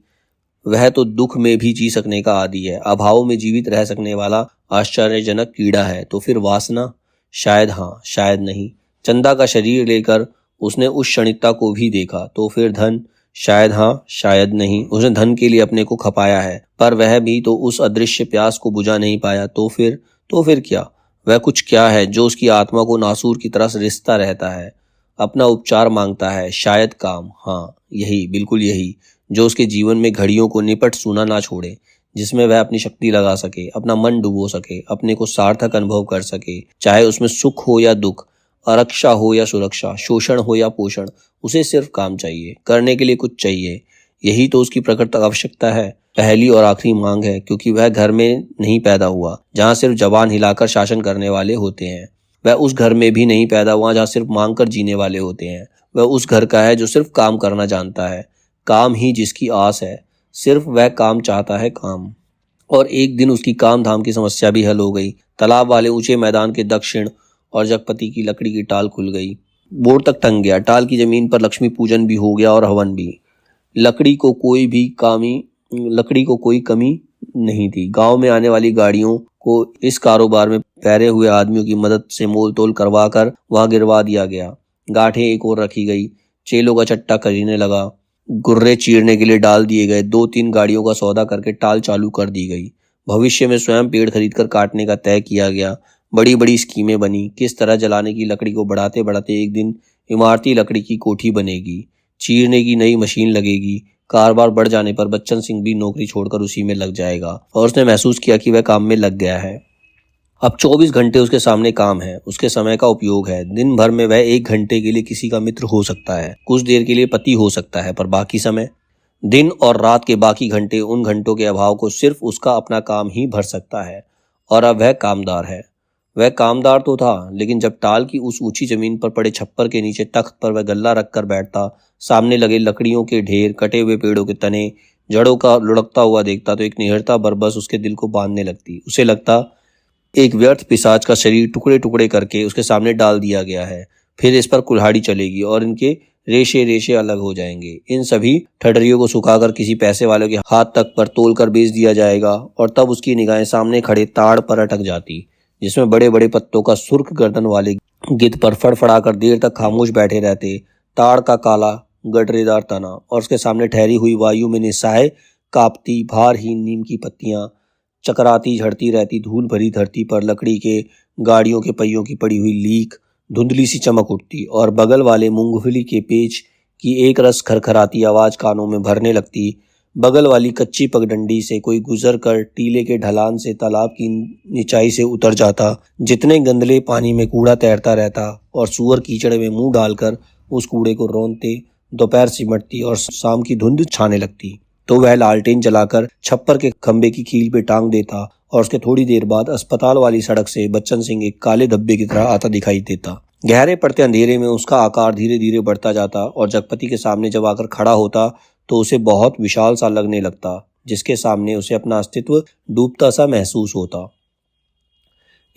वह तो दुख में भी जी सकने का आदी है, अभाव में जीवित रह सकने वाला आश्चर्यजनक कीड़ा है। तो फिर वासना? शायद हाँ, शायद नहीं। चंदा का शरीर लेकर उसने उस क्षणिकता को भी देखा। तो फिर धन? शायद हाँ, शायद नहीं। उसने धन के लिए अपने को खपाया है, पर वह भी तो उस अदृश्य प्यास को बुझा नहीं पाया। तो फिर क्या? वह कुछ क्या है जो उसकी आत्मा को नासूर की तरह रिश्ता रहता है, अपना उपचार मांगता है? शायद काम। हाँ, यही, बिल्कुल यही, जो उसके जीवन में घड़ियों को निपट सूना ना छोड़े, जिसमें वह अपनी शक्ति लगा सके, अपना मन डुबो सके, अपने को सार्थक अनुभव कर सके। चाहे उसमें सुख हो या दुख, आरक्षा हो या सुरक्षा, शोषण हो या पोषण, उसे सिर्फ काम चाहिए, करने के लिए कुछ चाहिए। यही तो उसकी प्रकृत आवश्यकता है, पहली और आखिरी मांग है, क्योंकि वह घर में नहीं पैदा हुआ जहाँ सिर्फ जबान हिलाकर शासन करने वाले होते हैं। वह उस घर में भी नहीं पैदा हुआ जहाँ सिर्फ मांग कर जीने वाले होते हैं। वह उस घर का है जो सिर्फ काम करना जानता है, काम ही जिसकी आस है। सिर्फ वह काम चाहता है, काम। और एक दिन उसकी काम धाम की समस्या भी हल हो गई। तालाब वाले ऊंचे मैदान के दक्षिण और जगपति की लकड़ी की टाल खुल गई। बोर तक टंग गया। टाल की जमीन पर लक्ष्मी पूजन भी हो गया और हवन भी। लकड़ी को कोई कमी नहीं थी। गांव में आने वाली गाड़ियों को इस कारोबार में पैरे हुए आदमियों की मदद से मोल तोल करवा कर वहां गिरवा दिया गया। गांठें एक और रखी गई। चेलों का चट्टा करीने लगा। गुर्रे चीरने के लिए डाल दिए गए। 2-3 गाड़ियों का सौदा करके टाल चालू कर दी गई। भविष्य में स्वयं पेड़ खरीदकर काटने का तय किया गया। बड़ी बड़ी स्कीमें बनी। किस तरह जलाने की लकड़ी को बढ़ाते बढ़ाते एक दिन इमारती लकड़ी की कोठी बनेगी, चीरने की नई मशीन लगेगी। कारोबार बढ़ जाने पर बच्चन सिंह भी नौकरी छोड़कर उसी में लग जाएगा और उसने महसूस किया कि वह काम में लग गया है। अब 24 घंटे उसके सामने काम है, उसके समय का उपयोग है। दिन भर में वह 1 घंटे के लिए किसी का मित्र हो सकता है, कुछ देर के लिए पति हो सकता है, पर बाकी समय, दिन और रात के बाकी घंटे, उन घंटों के अभाव को सिर्फ उसका अपना काम ही भर सकता है। और अब वह कामदार है। वह कामदार तो था, लेकिन जब टाल की उस ऊंची जमीन पर पड़े छप्पर के नीचे तख्त पर वह गल्ला रखकर बैठता, सामने लगे लकड़ियों के ढेर, कटे हुए पेड़ों के तने, जड़ों का लुढ़कता हुआ देखता, तो एक निहरता बरबस उसके दिल को बांधने लगती। उसे लगता एक व्यर्थ पिशाच का शरीर टुकड़े टुकड़े करके उसके सामने डाल दिया गया है। फिर इस पर कुल्हाड़ी चलेगी और इनके रेशे रेशे अलग हो जाएंगे। इन सभी ठडरियों को सुखाकर किसी पैसे वाले के हाथ तक पर तोल कर बेच दिया जाएगा। और तब उसकी निगाहें सामने खड़े ताड़ पर अटक जाती, जिसमें बड़े बड़े पत्तों का सुर्ख गर्दन वाले गिद्ध पर फड़फड़ाकर देर तक खामोश बैठे रहते। ताड़ का काला गडरेदार तना और उसके सामने ठहरी हुई वायु में निस्सहाय कांपती भारहीन नीम की पत्तियां, चकराती झड़ती रहती धूल भरी धरती पर लकड़ी के गाड़ियों के पहियों की पड़ी हुई लीक धुंधली सी चमक उठती और बगल वाले मूंगफली के पेच की एक रस खरखराती आवाज कानों में भरने लगती। बगल वाली कच्ची पगडंडी से कोई गुजर कर टीले के ढलान से तालाब की निचाई से उतर जाता। जितने गंदले पानी में कूड़ा तैरता रहता और सूअर कीचड़ में मुंह डालकर उस कूड़े को रौंदते। दोपहर सिमटती और शाम की धुंध छाने लगती तो वह लालटेन जलाकर छप्पर के खंबे की कील पे टांग देता और उसके थोड़ी देर बाद अस्पताल वाली सड़क से बच्चन सिंह एक काले धब्बे की तरह आता दिखाई देता। गहरे पड़ते अंधेरे में उसका आकार धीरे धीरे बढ़ता जाता और जगपति के सामने जब आकर खड़ा होता तो उसे बहुत विशाल सा लगने लगता, जिसके सामने उसे अपना अस्तित्व डूबता सा महसूस होता।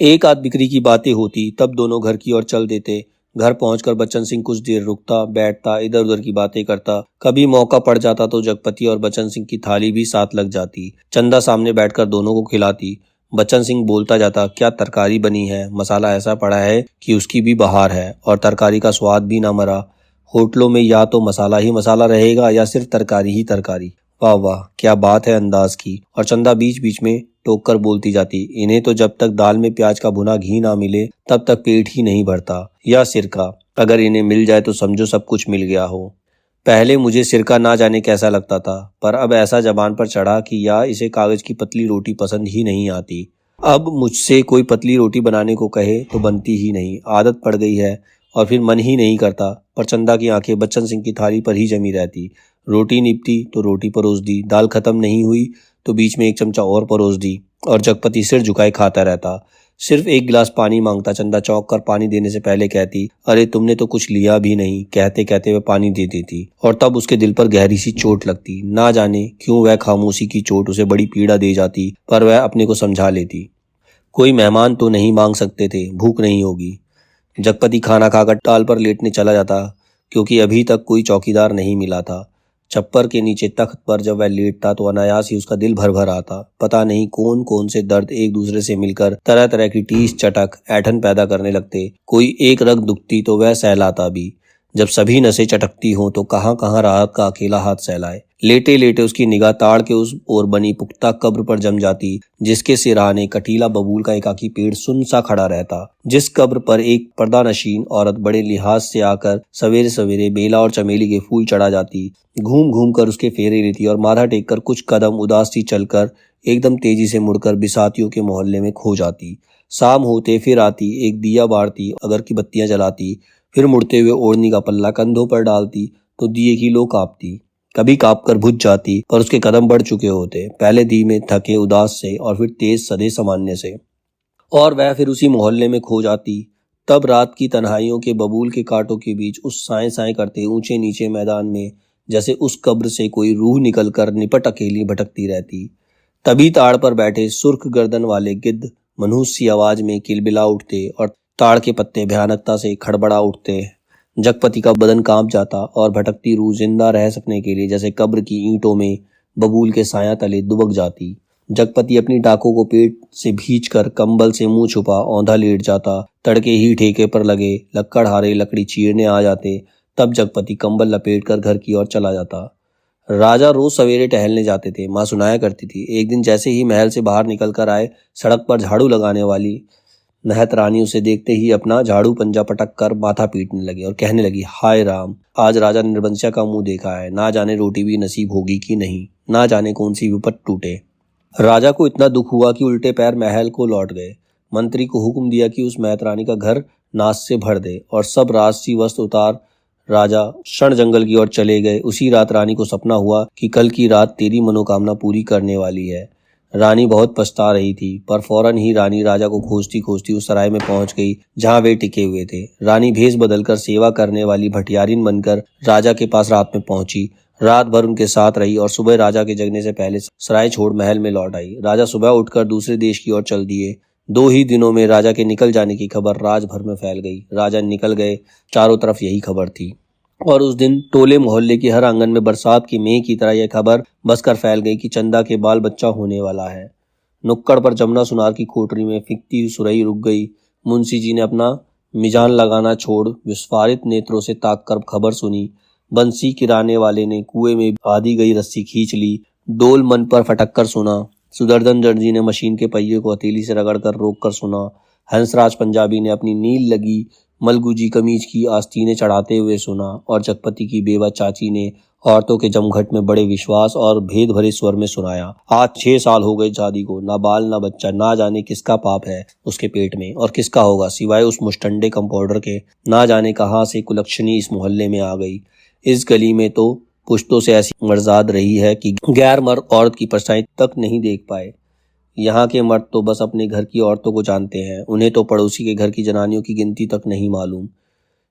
एक आध बिक्री की बातें होती, तब दोनों घर की ओर चल देते। घर पहुंचकर बच्चन सिंह कुछ देर रुकता, बैठता, इधर उधर की बातें करता। कभी मौका पड़ जाता तो जगपति और बच्चन सिंह की थाली भी साथ लग जाती। चंदा सामने बैठकर दोनों को खिलाती। बच्चन सिंह बोलता जाता, क्या तरकारी बनी है, मसाला ऐसा पड़ा है कि उसकी भी बहार है और तरकारी का स्वाद भी ना मरा। होटलों में या तो मसाला ही मसाला रहेगा या सिर्फ तरकारी ही तरकारी। वाह वाह, क्या बात है अंदाज की। और चंदा बीच बीच में टोक कर बोलती जाती, इन्हें तो जब तक दाल में प्याज का भुना घी ना मिले तब तक पेट ही नहीं भरता। या सिरका, अगर इन्हें मिल जाए तो समझो सब कुछ मिल गया हो। पहले मुझे सिरका ना जाने कैसा लगता था, पर अब ऐसा जबान पर चढ़ा कि या इसे कागज की पतली रोटी पसंद ही नहीं आती। अब मुझसे कोई पतली रोटी बनाने को कहे तो बनती ही नहीं, आदत पड़ गई है और फिर मन ही नहीं करता। पर चंदा की आंखें बच्चन सिंह की थाली पर ही जमी रहती। रोटी निपटी तो रोटी परोस दी, दाल खत्म नहीं हुई तो बीच में एक चमचा और परोस दी, और जगपति सिर झुकाए खाता रहता। सिर्फ एक गिलास पानी मांगता। चंदा चौंक कर पानी देने से पहले कहती, अरे तुमने तो कुछ लिया भी नहीं। कहते कहते वह पानी दे देती और तब उसके दिल पर गहरी सी चोट लगती। ना जाने क्यों वह खामोशी की चोट उसे बड़ी पीड़ा दे जाती, पर वह अपने को समझा लेती। कोई मेहमान तो नहीं मांग सकते थे, भूख नहीं होगी। जगपति खाना खाकर टाल पर लेटने चला जाता, क्योंकि अभी तक कोई चौकीदार नहीं मिला था। छप्पर के नीचे तख्त पर जब वह लेटता तो अनायास ही उसका दिल भर भर आता। पता नहीं कौन कौन से दर्द एक दूसरे से मिलकर तरह तरह की टीस चटक ऐठन पैदा करने लगते। कोई एक रग दुखती तो वह सहलाता भी। जब सभी नसें चटकती हों तो कहाँ कहाँ राहत का अकेला हाथ सहलाए। लेटे लेटे उसकी निगाह ताड़ के उस ओर बनी पुख्ता कब्र पर जम जाती, जिसके सिरहाने कटीला बबूल का एकाकी पेड़ सुन सा खड़ा रहता। जिस कब्र पर एक पर्दानशीन औरत बड़े लिहाज से आकर सवेरे सवेरे बेला और चमेली के फूल चढ़ा जाती, घूम घूम कर उसके फेरे लेती और माथा टेक कर कुछ कदम उदास सी चलकर एकदम तेजी से मुड़कर बिसातियों के मोहल्ले में खो जाती। शाम होते फिर आती, एक दिया बारती, अगर की बत्तियां जलाती, फिर मुड़ते हुए ओढ़नी का पल्ला कंधों पर डालती तो दिए की लो कांपती। कभी कांप कर बुझ जाती, पर उसके कदम बढ़ चुके होते, पहले धीमे थके उदास से और फिर तेज सदे सामान्य से, और वह फिर उसी मोहल्ले में खो जाती। तब रात की तन्हाइयों के बबूल के कांटों के बीच उस साए साए करते ऊंचे नीचे मैदान में जैसे उस कब्र से कोई रूह निकलकर निपट अकेली भटकती रहती। तभी ताड़ पर बैठे सुर्ख गर्दन वाले गिद्ध मनहूस सी आवाज में किलबिला उठते और ताड़ के पत्ते भयानकता से खड़बड़ा उठते। जगपति का बदन कांप जाता और भटकती रूह जिंदा रह सकने के लिए जैसे कब्र की ईंटों में बबूल के साया तले दुबक जाती। जगपति अपनी टाकों को पेट से भींचकर कंबल से मुंह छुपा औंधा लेट जाता। तड़के ही ठेके पर लगे लक्कड़हारे लकड़ी चीरने आ जाते। तब जगपति कंबल लपेट कर घर की ओर चला जाता। राजा रोज सवेरे टहलने जाते थे, माँ सुनाया करती थी। एक दिन जैसे ही महल से बाहर निकल कर आए, सड़क पर झाड़ू लगाने वाली महत रानी उसे देखते ही अपना झाड़ू पंजा पटक कर माथा पीटने लगी और कहने लगी, हाय राम, आज राजा निर्बंसिया का मुंह देखा है। ना जाने रोटी भी नसीब होगी कि नहीं, ना जाने कौन सी विपत टूटे। राजा को इतना दुख हुआ कि उल्टे पैर महल को लौट गए। मंत्री को हुक्म दिया कि उस महत रानी का घर नाश से भर दे और सब राजसी वस्त्र उतार राजा क्षण जंगल की ओर चले गए। उसी रात रानी को सपना हुआ कि कल की रात तेरी मनोकामना पूरी करने वाली है। रानी बहुत पछता रही थी, पर फौरन ही रानी राजा को खोजती खोजती उस सराय में पहुंच गई जहां वे टिके हुए थे। रानी भेष बदलकर सेवा करने वाली भटियारिन बनकर राजा के पास रात में पहुंची। रात भर उनके साथ रही और सुबह राजा के जगने से पहले सराय छोड़ महल में लौट आई। राजा सुबह उठकर दूसरे देश की ओर चल दिए। 2 ही दिनों में राजा के निकल जाने की खबर राज भर में फैल गई। राजा निकल गए, चारों तरफ यही खबर थी। और उस दिन टोले मोहल्ले के हर आंगन में बरसात की मेघ की तरह यह खबर बसकर फैल गई कि चंदा के बाल बच्चा होने वाला है। नुक्कड़ पर जमुना सुनार की कोठरी में फिकती सुरई रुक गई। मुंशी जी ने अपना मिजान लगाना छोड़ विस्फारित नेत्रों से ताक कर खबर सुनी। बंसी किराने वाले ने कुएं में आधी गई रस्सी खींच ली। डोल मन पर फटक कर सुना। सुदर्शन दर्जी ने मशीन के पहिए को हथेली से रगड़ कर रोक कर सुना। हंसराज पंजाबी ने अपनी नील लगी मलगुजी कमीज की आस्तीनें चढ़ाते हुए सुना। और जगपति की बेवा चाची ने औरतों के जमघट में बड़े विश्वास और भेद भरे स्वर में सुनाया, आज 6 साल हो गए शादी को, ना बाल ना बच्चा, ना जाने किसका पाप है उसके पेट में और किसका होगा सिवाय उस मुस्टंडे कंपाउंडर के। ना जाने कहाँ से कुलक्षणी इस मोहल्ले में आ गई। इस गली में तो पुश्तों से ऐसी मर्जाद रही है कि गैर मर्द औरत की परछाई तक नहीं देख पाए। यहाँ के मर्द तो बस अपने घर की औरतों को जानते हैं, उन्हें तो पड़ोसी के घर की जनानियों की गिनती तक नहीं मालूम।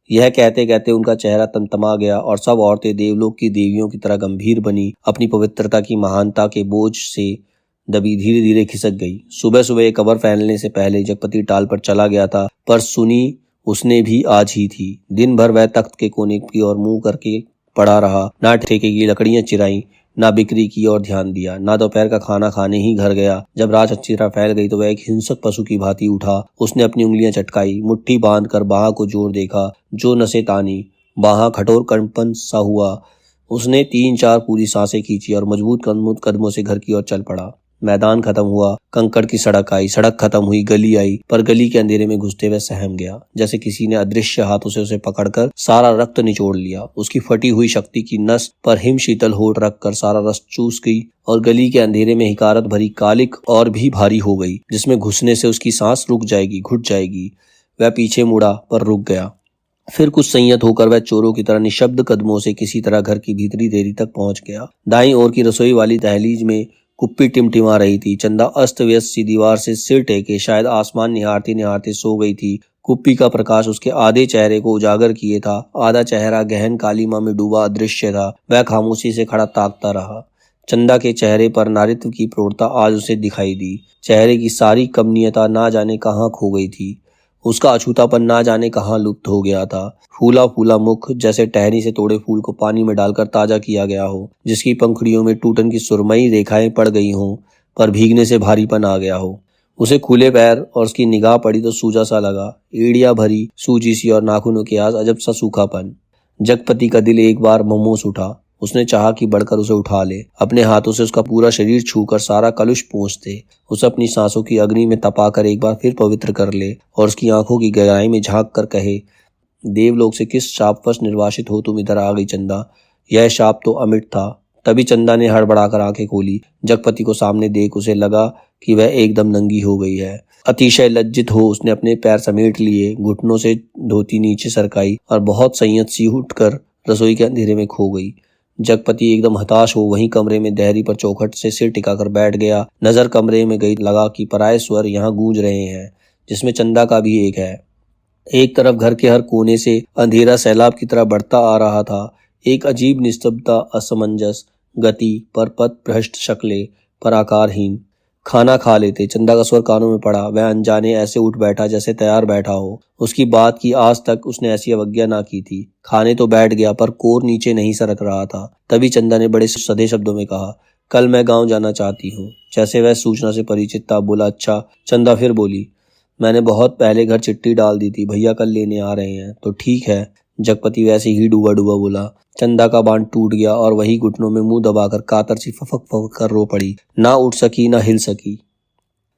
यह कहते कहते उनका चेहरा तमतमा गया और सब औरतें देवलोक की देवियों की तरह गंभीर बनी अपनी पवित्रता की महानता के बोझ से दबी धीरे धीरे खिसक गई। सुबह सुबह एक खबर फैलने से पहले जगपति टाल पर चला गया था, पर सुनी उसने भी आज ही थी। दिन भर वह तख्त के कोने की ओर मुंह करके पड़ा रहा, ना ठेके की लकड़ियां चिराई, ना बिक्री की ओर ध्यान दिया, ना दोपहर का खाना खाने ही घर गया। जब रात अच्छी तरह फैल गई तो वह एक हिंसक पशु की भांति उठा। उसने अपनी उंगलियां चटकाई, मुट्ठी बांध कर बाह को जोर देखा, जो नसें तानी, बाह कठोर कंपन सा हुआ। उसने 3-4 पूरी सांसें खींची और मजबूत कदमों से घर की ओर चल पड़ा। मैदान खत्म हुआ, कंकड़ की सड़क आई, सड़क खत्म हुई, गली आई, पर गली के अंधेरे में घुसते हुए सहम गया, जैसे किसी ने अदृश्य हाथों से उसे पकड़कर सारा रक्त निचोड़ लिया। उसकी फटी हुई शक्ति की नस पर हिम शीतल होठ रखकर सारा रस चूस गई और गली के अंधेरे में हिकारत भरी कालिक और भी भारी हो गई, जिसमें घुसने से उसकी सांस रुक जाएगी, घुट जाएगी। वह पीछे मुड़ा पर रुक गया फिर कुछ संयत होकर वह चोरों की तरह निशब्द कदमों से किसी तरह घर की भीतरी देरी तक पहुंच गया। दाईं ओर की रसोई वाली दहलीज में कुप्पी टिमटिमा रही थी। चंदा अस्त व्यस्त सी दीवार से सिर टेके शायद आसमान निहारते निहारते सो गई थी। कुप्पी का प्रकाश उसके आधे चेहरे को उजागर किए था। आधा चेहरा गहन कालीमा में डूबा अदृश्य था। वह खामोशी से खड़ा ताकता रहा। चंदा के चेहरे पर नारित्व की प्रौढ़ता आज उसे दिखाई दी। चेहरे की सारी कमनीयता ना जाने कहाँ खो गई थी। उसका अछूतापन ना जाने कहाँ लुप्त हो गया था। फूला फूला मुख जैसे टहनी से तोड़े फूल को पानी में डालकर ताजा किया गया हो, जिसकी पंखुड़ियों में टूटन की सुरमई रेखाएं पड़ गई हों, पर भीगने से भारीपन आ गया हो। उसे खुले पैर और उसकी निगाह पड़ी तो सूजा सा लगा, एड़िया भरी सूजी सी और नाखूनों के आस अजब सा सूखापन। जगपति का दिल एक बार ममोस उठा। उसने चाहा कि बढ़कर उसे उठा ले, अपने हाथों से उसका पूरा शरीर छूकर सारा कलुष पोंछ दे, उसे अपनी सांसों की अग्नि में तपाकर एक बार फिर पवित्र कर ले और उसकी आंखों की गहराई में झांक कर कहे, देवलोक से किस शापवश निर्वासित हो तुम इधर आ गई चंदा। यह शाप तो अमिट था। तभी चंदा ने हड़बड़ाकर आंखें खोली। जगपति को सामने देख उसे लगा कि वह एकदम नंगी हो गई है। अतिशय लज्जित हो उसने अपने पैर समेट लिए, घुटनों से धोती नीचे सरकाई और बहुत संयत सी उठकर रसोई के अंधेरे में खो गई। जगपति एकदम हताश हो वहीं कमरे में देहरी पर चौखट से सिर टिकाकर बैठ गया। नजर कमरे में गई, लगा कि पराये स्वर यहाँ गूंज रहे हैं, जिसमें चंदा का भी एक है। एक तरफ घर के हर कोने से अंधेरा सैलाब की तरह बढ़ता आ रहा था। एक अजीब निस्तब्धता, असमंजस गति, पर पथ भ्रष्ट शक्लें, पर आकारहीन। खाना खा लेते, चंदा का स्वर कानों में पड़ा। वह अनजाने ऐसे उठ बैठा जैसे तैयार बैठा हो। उसकी बात की आज तक उसने ऐसी अवज्ञा ना की थी। खाने तो बैठ गया पर कोर नीचे नहीं सरक रहा था। तभी चंदा ने बड़े सधे शब्दों में कहा, कल मैं गांव जाना चाहती हूँ। जैसे वह सूचना से परिचित था। बोला, अच्छा। चंदा फिर बोली, मैंने बहुत पहले घर चिट्ठी डाल दी थी, भैया कल लेने आ रहे हैं। तो ठीक है। जगपति वैसे ही डूबा डूबा बोला। चंदा का बांध टूट गया और वही घुटनों में मुंह दबाकर कातर सी फफक फफक कर रो पड़ी। ना उठ सकी ना हिल सकी।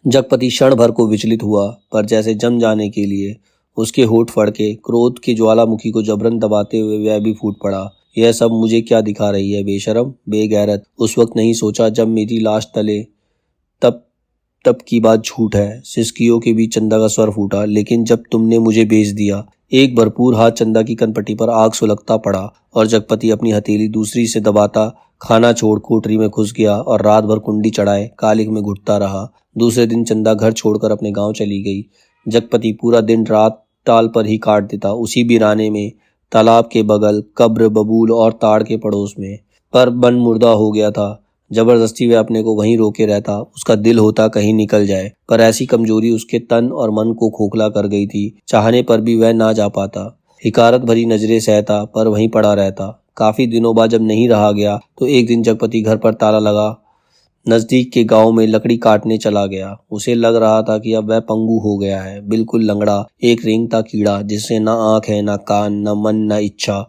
जगपति क्षण भर को विचलित हुआ, पर जैसे जम जाने के लिए उसके होठ फड़के। क्रोध के ज्वालामुखी को जबरन दबाते हुए वह भी फूट पड़ा। यह सब मुझे क्या दिखा रही है, बेशरम बेगैरत। उस वक्त नहीं सोचा जब मेरी लाश तले। तब तब की बात झूठ है। सिसकियों के बीच चंदा का स्वर फूटा, लेकिन जब तुमने मुझे बेच दिया। एक भरपूर हाथ चंदा की कनपट्टी पर आग सुलगता पड़ा और जगपति अपनी हथेली दूसरी से दबाता खाना छोड़ कोठरी में घुस गया और रात भर कुंडी चढ़ाए कालिक में घुटता रहा। दूसरे दिन चंदा घर छोड़कर अपने गांव चली गई। जगपति पूरा दिन रात टाल पर ही काट देता, उसी बिराने में, तालाब के बगल, कब्र, बबूल और ताड़ के पड़ोस में। पर मन मुर्दा हो गया था। जबरदस्ती वह अपने को वहीं रोके रहता। उसका दिल होता कहीं निकल जाए, पर ऐसी कमजोरी उसके तन और मन को खोखला कर गई थी। चाहने पर भी वह ना जा पाता। हिकारत भरी नजरें सहता, पर वहीं पड़ा रहता। काफी दिनों बाद जब नहीं रहा गया तो एक दिन जगपति घर पर ताला लगा नजदीक के गांव में लकड़ी काटने चला गया। उसे लग रहा था कि अब वह पंगु हो गया है, बिल्कुल लंगड़ा, एक रेंगता कीड़ा जिससे ना आंख है, ना कान, ना मन, ना इच्छा।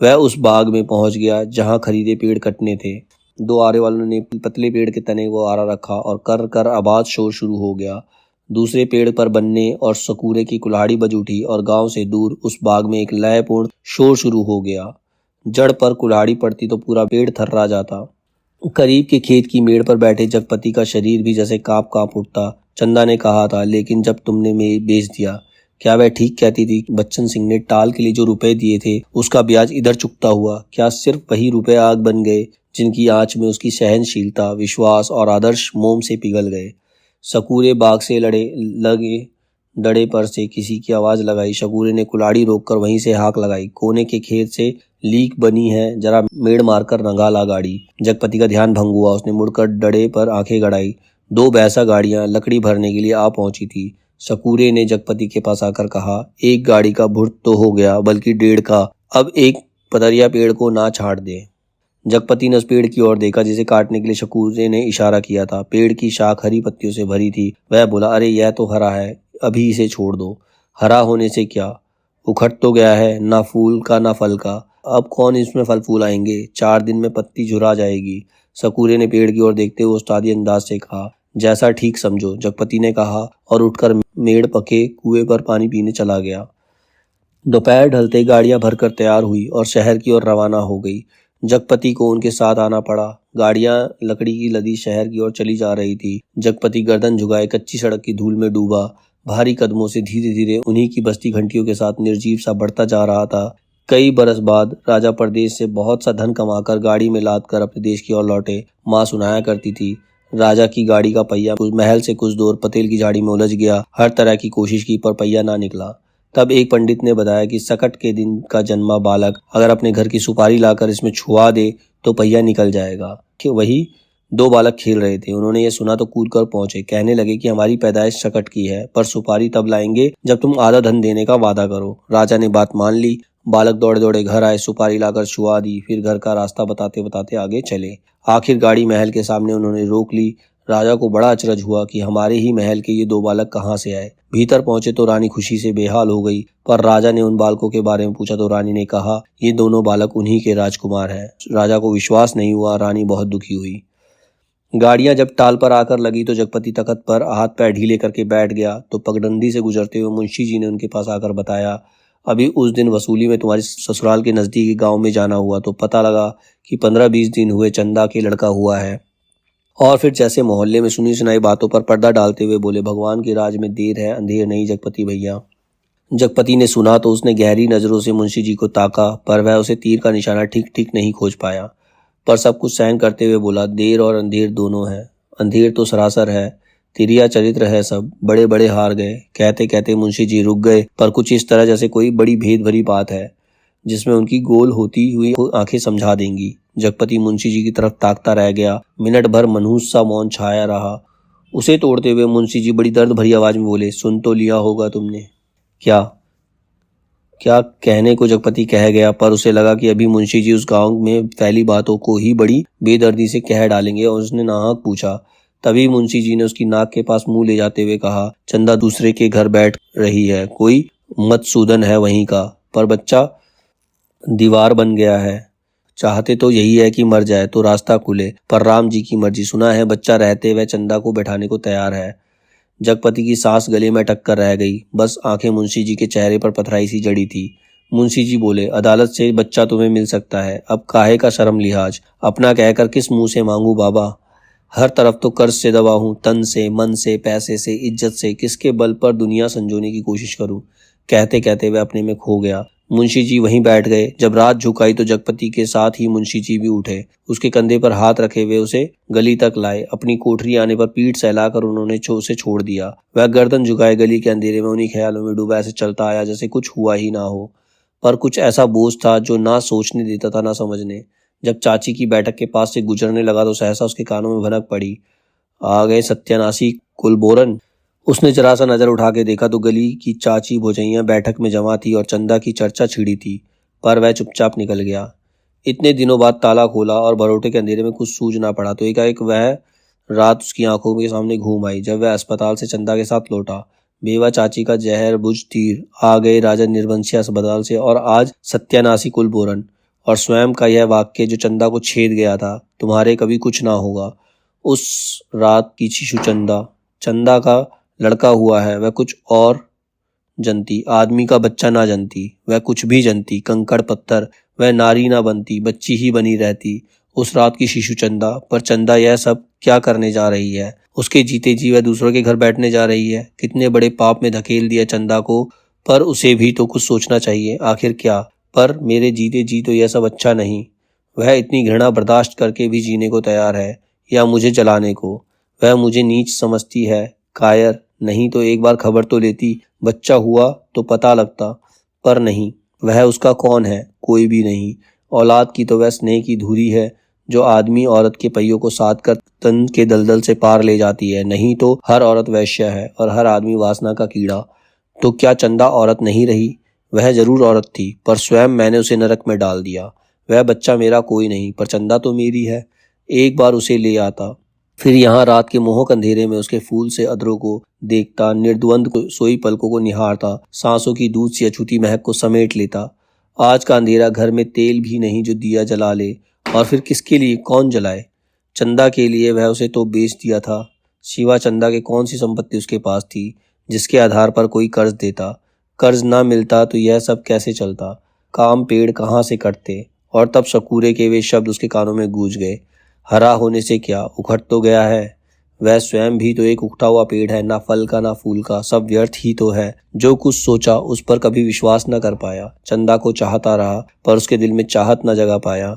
वह उस बाग में पहुंच गया जहां खरीदे पेड़ कटने थे। दो आरे वालों ने पतले पेड़ के तने को आरा रखा और कर कर आवाज शोर शुरू हो गया। दूसरे पेड़ पर बनने और सकूरे की कुल्हाड़ी बज उठी और गांव से दूर उस बाग में एक लयपूर्ण शोर शुरू हो गया। जड़ पर कुल्हाड़ी पड़ती तो पूरा पेड़ थर्रा जाता। करीब के खेत की मेड़ पर बैठे जगपति का शरीर भी जैसे कांप कांप उठता। चंदा ने कहा था, लेकिन जब तुमने बेच दिया। क्या वह ठीक कहती थी? बच्चन सिंह ने टाल के लिए जो रुपए दिए थे उसका ब्याज इधर चुकता हुआ। क्या सिर्फ वही रुपए आग बन गए जिनकी आंच में उसकी सहनशीलता, विश्वास और आदर्श मोम से पिघल गए? सकूरे बाग से लगे डड़े पर से किसी की आवाज लगाई। शकूरे ने कुल्हाड़ी रोककर वहीं से हाक लगाई, कोने के खेत से लीक बनी है, जरा मेड़ मारकर रंगा ला गाड़ी। जगपति का ध्यान भंग हुआ। उसने मुड़कर डड़े पर आंखें गड़ाई। दो भैंसा गाड़ियां लकड़ी भरने के लिए आ पहुंची थी। शकूरे ने जगपति के पास आकर कहा, एक गाड़ी का भुर्त तो हो गया, बल्कि डेढ़ का। अब एक पतरिया पेड़ को ना छाड़ दे। जगपति ने उस पेड़ की ओर देखा जिसे काटने के लिए शकूरे ने इशारा किया था। पेड़ की शाख हरी पत्तियों से भरी थी। वह बोला, अरे यह तो हरा है, अभी इसे छोड़ दो। हरा होने से क्या, उखड़ तो गया है, ना फूल का ना फल का। अब कौन इसमें फल फूल आएंगे? 4 दिन में पत्ती झुरा जाएगी। सकूरे ने पेड़ की ओर देखते हुए उस्तादी अंदाज से कहा, जैसा ठीक समझो। जगपति ने कहा और उठकर मेड़ पके कुएं पर पानी पीने चला गया। दोपहर ढलते गाड़ियां भरकर तैयार हुई और शहर की ओर रवाना हो गई। जगपति को उनके साथ आना पड़ा। गाड़ियां लकड़ी की लदी शहर की ओर चली जा रही थी। जगपति गर्दन झुकाए कच्ची सड़क की धूल में डूबा। भारी कदमों से धीरे धीरे उन्हीं की बजती घंटियों के साथ निर्जीव सा बढ़ता जा रहा था। कई बरस बाद राजा परदेश से बहुत सा धन कमाकर गाड़ी में लाद कर अपने देश की ओर लौटे। माँ सुनाया करती थी, राजा की गाड़ी का पहिया महल से कुछ दूर पतेल की झाड़ी में उलझ गया। हर तरह की कोशिश की पर पहिया ना निकला। तब एक पंडित ने बताया कि सकट के दिन का जन्मा बालक अगर अपने घर की सुपारी लाकर इसमें छुआ दे तो पहिया निकल जाएगा। कि वही दो बालक खेल रहे थे। उन्होंने ये सुना तो कूद कर पहुंचे। कहने लगे कि हमारी पैदाइश सकट की है, पर सुपारी तब लाएंगे जब तुम आधा धन देने का वादा करो। राजा ने बात मान ली। बालक दौड़े दौड़े घर आए, सुपारी लाकर छुआ दी, फिर घर का रास्ता बताते बताते आगे चले। आखिर गाड़ी महल के सामने उन्होंने रोक ली। राजा को बड़ा अचरज हुआ कि हमारे ही महल के ये दो बालक कहाँ से आए। भीतर पहुंचे तो रानी खुशी से बेहाल हो गई, पर राजा ने उन बालकों के बारे में पूछा तो रानी ने कहा ये दोनों बालक उन्हीं के राजकुमार हैं। राजा को विश्वास नहीं हुआ। रानी बहुत दुखी हुई। गाड़ियां जब टाल पर आकर लगी तो जगपति तख्त पर हाथ पैर ढीले करके बैठ गया। तो पगडंडी से गुजरते हुए मुंशी जी ने उनके पास आकर बताया, अभी उस दिन वसूली में तुम्हारे ससुराल के नजदीकी गांव में जाना हुआ तो पता लगा कि 15-20 दिन हुए चंदा के लड़का हुआ है। और फिर जैसे मोहल्ले में सुनी सुनाई बातों पर पर्दा डालते हुए बोले, भगवान के राज में देर है अंधेर नहीं जगपति भैया। जगपति ने सुना तो उसने गहरी नजरों से मुंशी जी को ताका, पर वह उसे तीर का निशाना ठीक ठीक नहीं खोज पाया। पर सब कुछ सहन करते हुए बोला, देर और अंधेर दोनों है। अंधेर तो सरासर है, तिरिया चरित्र है सब। बड़े बड़े हार गए। कहते कहते मुंशी जी रुक गए, पर कुछ इस तरह जैसे कोई बड़ी भेद भरी बात है जिसमें उनकी गोल होती हुई आंखें समझा देंगी। जगपति मुंशी जी की तरफ ताकता रह गया। मिनट भर मनहूस सा मौन छाया रहा। उसे तोड़ते हुए मुंशी जी बड़ी दर्द भरी आवाज में बोले, सुन तो लिया होगा तुमने। क्या क्या कहने को जगपति कह गया, पर उसे लगा कि अभी मुंशी जी उस गांव में फैली बातों को ही बड़ी बेदर्दी से कह डालेंगे और उसने नाहक पूछा। तभी मुंशी जी ने उसकी नाक के पास मुंह ले जाते हुए कहा, चंदा दूसरे के घर बैठ रही है, कोई मधुसूदन है वहीं का, पर बच्चा दीवार बन गया है। चाहते तो यही है कि मर जाए तो रास्ता खुले, पर राम जी की मर्जी। सुना है बच्चा रहते वह चंदा को बैठाने को तैयार है। जगपति की सांस गले में अटक कर रह गई। बस आंखें मुंशी जी के चेहरे पर पथराई सी जड़ी थी। मुंशी जी बोले, अदालत से बच्चा तुम्हें मिल सकता है, अब काहे का शर्म लिहाज। अपना कहकर किस मुंह से मांगू बाबा। हर तरफ तो कर्ज से दबा हूं, तन से, मन से, पैसे से, इज्जत से। किसके बल पर दुनिया संजोने की कोशिश करूं। कहते कहते वह अपने में खो गया। मुंशी जी वहीं बैठ गए। जब रात झुकाई तो जगपति के साथ ही मुंशी जी भी उठे। उसके कंधे पर हाथ रखे हुए उसे गली तक लाए। अपनी कोठरी आने पर पीठ सहलाकर उन्होंने उसे छोड़ दिया। वह गर्दन झुकाए गली के अंधेरे में उन्हीं ख्यालों में डूबा ऐसे चलता आया जैसे कुछ हुआ ही ना हो। पर कुछ ऐसा बोझ था जो ना सोचने देता था ना समझने। जब चाची की बैठक के पास से गुजरने लगा तो सहसा उसके कानों में भनक पड़ी, आ गए सत्यानाशी कुलबोरन। उसने जरा सा नजर उठा के देखा तो गली की चाची भोजैया बैठक में जमा थी और चंदा की चर्चा छिड़ी थी, पर वह चुपचाप निकल गया। इतने दिनों बाद ताला खोला और भरोटे के अंधेरे में कुछ सूझ ना पड़ा तो एकाएक वह रात उसकी आंखों के सामने घूम आई जब वह अस्पताल से चंदा के साथ लौटा। बेवा चाची का जहर बुझ तीर, आ गए राजा निर्वंशी अस्पताल से और आज सत्यानाशी कुलबोरन। और स्वयं का यह वाक्य जो चंदा को छेद गया था, तुम्हारे कभी कुछ ना होगा। उस रात की शिशु चंदा का लड़का हुआ है, वह कुछ और जनती, आदमी का बच्चा ना जनती। वह कुछ भी जनती, कंकड़ पत्थर। वह नारी ना बनती, बच्ची ही बनी रहती। उस रात की शिशु चंदा। पर चंदा यह सब क्या करने जा रही है। उसके जीते जी वह दूसरों के घर बैठने जा रही है। कितने बड़े पाप में धकेल दिया चंदा को। पर उसे भी तो कुछ सोचना चाहिए। आखिर क्या, पर मेरे जीते जी तो यह सब अच्छा नहीं। वह इतनी घृणा बर्दाश्त करके भी जीने को तैयार है, या मुझे जलाने को। वह मुझे नीच समझती है, कायर। नहीं तो एक बार खबर तो लेती, बच्चा हुआ तो पता लगता। पर नहीं, वह उसका कौन है, कोई भी नहीं। औलाद की तो वह स्नेह की धुरी है जो आदमी औरत के पहियों को साध कर तन के दलदल से पार ले जाती है। नहीं तो हर औरत वैश्य है और हर आदमी वासना का कीड़ा। तो क्या चंदा औरत नहीं रही? वह जरूर औरत थी, पर स्वयं मैंने उसे नरक में डाल दिया। वह बच्चा मेरा कोई नहीं, पर चंदा तो मेरी है। एक बार उसे ले आता, फिर यहाँ रात के मोहक अंधेरे में उसके फूल से अधरों को देखता, निर्द्वंद सोई पलकों को निहारता, सांसों की दूध सी अछूती महक को समेट लेता। आज का अंधेरा घर में तेल भी नहीं जो दिया जला ले, और फिर किसके लिए, कौन जलाए? चंदा के लिए। वह उसे तो बेच दिया था। शिवा चंदा के कौन सी संपत्ति उसके पास थी जिसके आधार पर कोई कर्ज देता? कर्ज ना मिलता तो यह सब कैसे चलता? काम पेड़ कहाँ से कटते? और तब शकूरे के वे शब्द उसके कानों में गूंज गए, हरा होने से क्या, उखड़ तो गया है। वह स्वयं भी तो एक उगता हुआ पेड़ है, ना फल का ना फूल का, सब व्यर्थ ही तो है। जो कुछ सोचा उस पर कभी विश्वास न कर पाया। चंदा को चाहता रहा पर उसके दिल में चाहत न जगा पाया।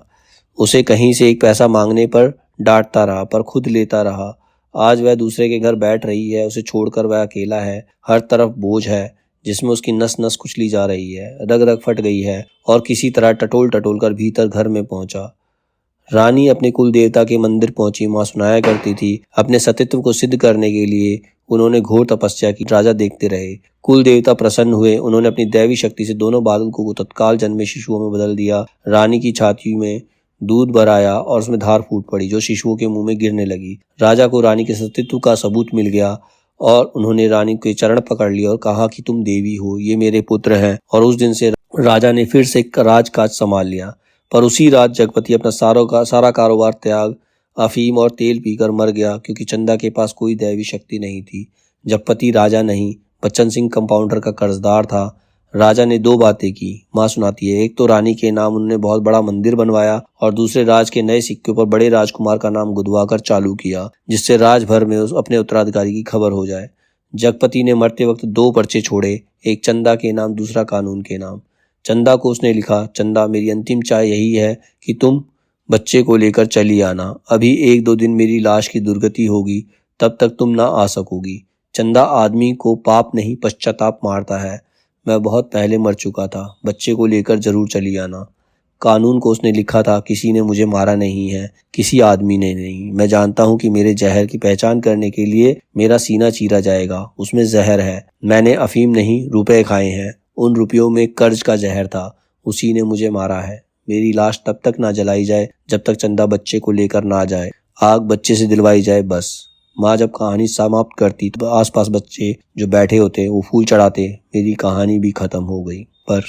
उसे कहीं से एक पैसा मांगने पर डांटता रहा पर खुद लेता रहा। आज वह दूसरे के घर बैठ रही है, उसे छोड़कर वह अकेला है। हर तरफ बोझ है जिसमें उसकी नस नस कुचली जा रही है, रग रग फट गई है और किसी तरह टटोल टटोल कर भीतर घर में पहुंचा। रानी अपने कुल देवता के मंदिर पहुंची। माँ सुनाया करती थी अपने सतीत्व को सिद्ध करने के लिए उन्होंने घोर तपस्या की। राजा देखते रहे। कुल देवता प्रसन्न हुए। उन्होंने अपनी दैवी शक्ति से दोनों बालकों को तत्काल जन्मे शिशुओं में बदल दिया। रानी की छाती में दूध भर आया और उसमें धार फूट पड़ी जो शिशुओं के मुंह में गिरने लगी। राजा को रानी के सतीत्व का सबूत मिल गया और उन्होंने रानी के चरण पकड़ लिए और कहा कि तुम देवी हो, ये मेरे पुत्र हैं। और उस दिन से राजा ने फिर से राजकाज संभाल लिया। पर उसी रात जगपति अपना सारा कारोबार त्याग अफीम और तेल पीकर मर गया, क्योंकि चंदा के पास कोई दैवी शक्ति नहीं थी। जगपति राजा नहीं, बच्चन सिंह कंपाउंडर का कर्जदार था। राजा ने दो बातें की, माँ सुनाती है। एक तो रानी के नाम उन्होंने बहुत बड़ा मंदिर बनवाया और दूसरे राज के नए सिक्के पर बड़े राजकुमार का नाम गुदवाकर चालू किया, जिससे राज भर में अपने उत्तराधिकारी की खबर हो जाए। जगपति ने मरते वक्त दो पर्चे छोड़े, एक चंदा के नाम, दूसरा कानून के नाम। चंदा को उसने लिखा, चंदा मेरी अंतिम चाह यही है कि तुम बच्चे को लेकर चली आना। अभी एक दो दिन मेरी लाश की दुर्गति होगी, तब तक तुम ना आ सकोगी। चंदा आदमी को पाप नहीं पश्चाताप मारता है। मैं बहुत पहले मर चुका था, बच्चे को लेकर जरूर चली आना। कानून को उसने लिखा था, किसी ने मुझे मारा नहीं है, किसी आदमी ने नहीं। मैं जानता हूँ कि मेरे जहर की पहचान करने के लिए मेरा सीना चीरा जाएगा, उसमें जहर है। मैंने अफीम नहीं रुपए खाए हैं, उन रुपयों में कर्ज का जहर था, उसी ने मुझे मारा है। मेरी लाश तब तक ना जलाई जाए जब तक चंदा बच्चे को लेकर ना जाए। आग बच्चे से दिलवाई जाए बस। माँ जब कहानी समाप्त करती तो आसपास बच्चे जो बैठे होते वो फूल चढ़ाते। मेरी कहानी भी खत्म हो गई। पर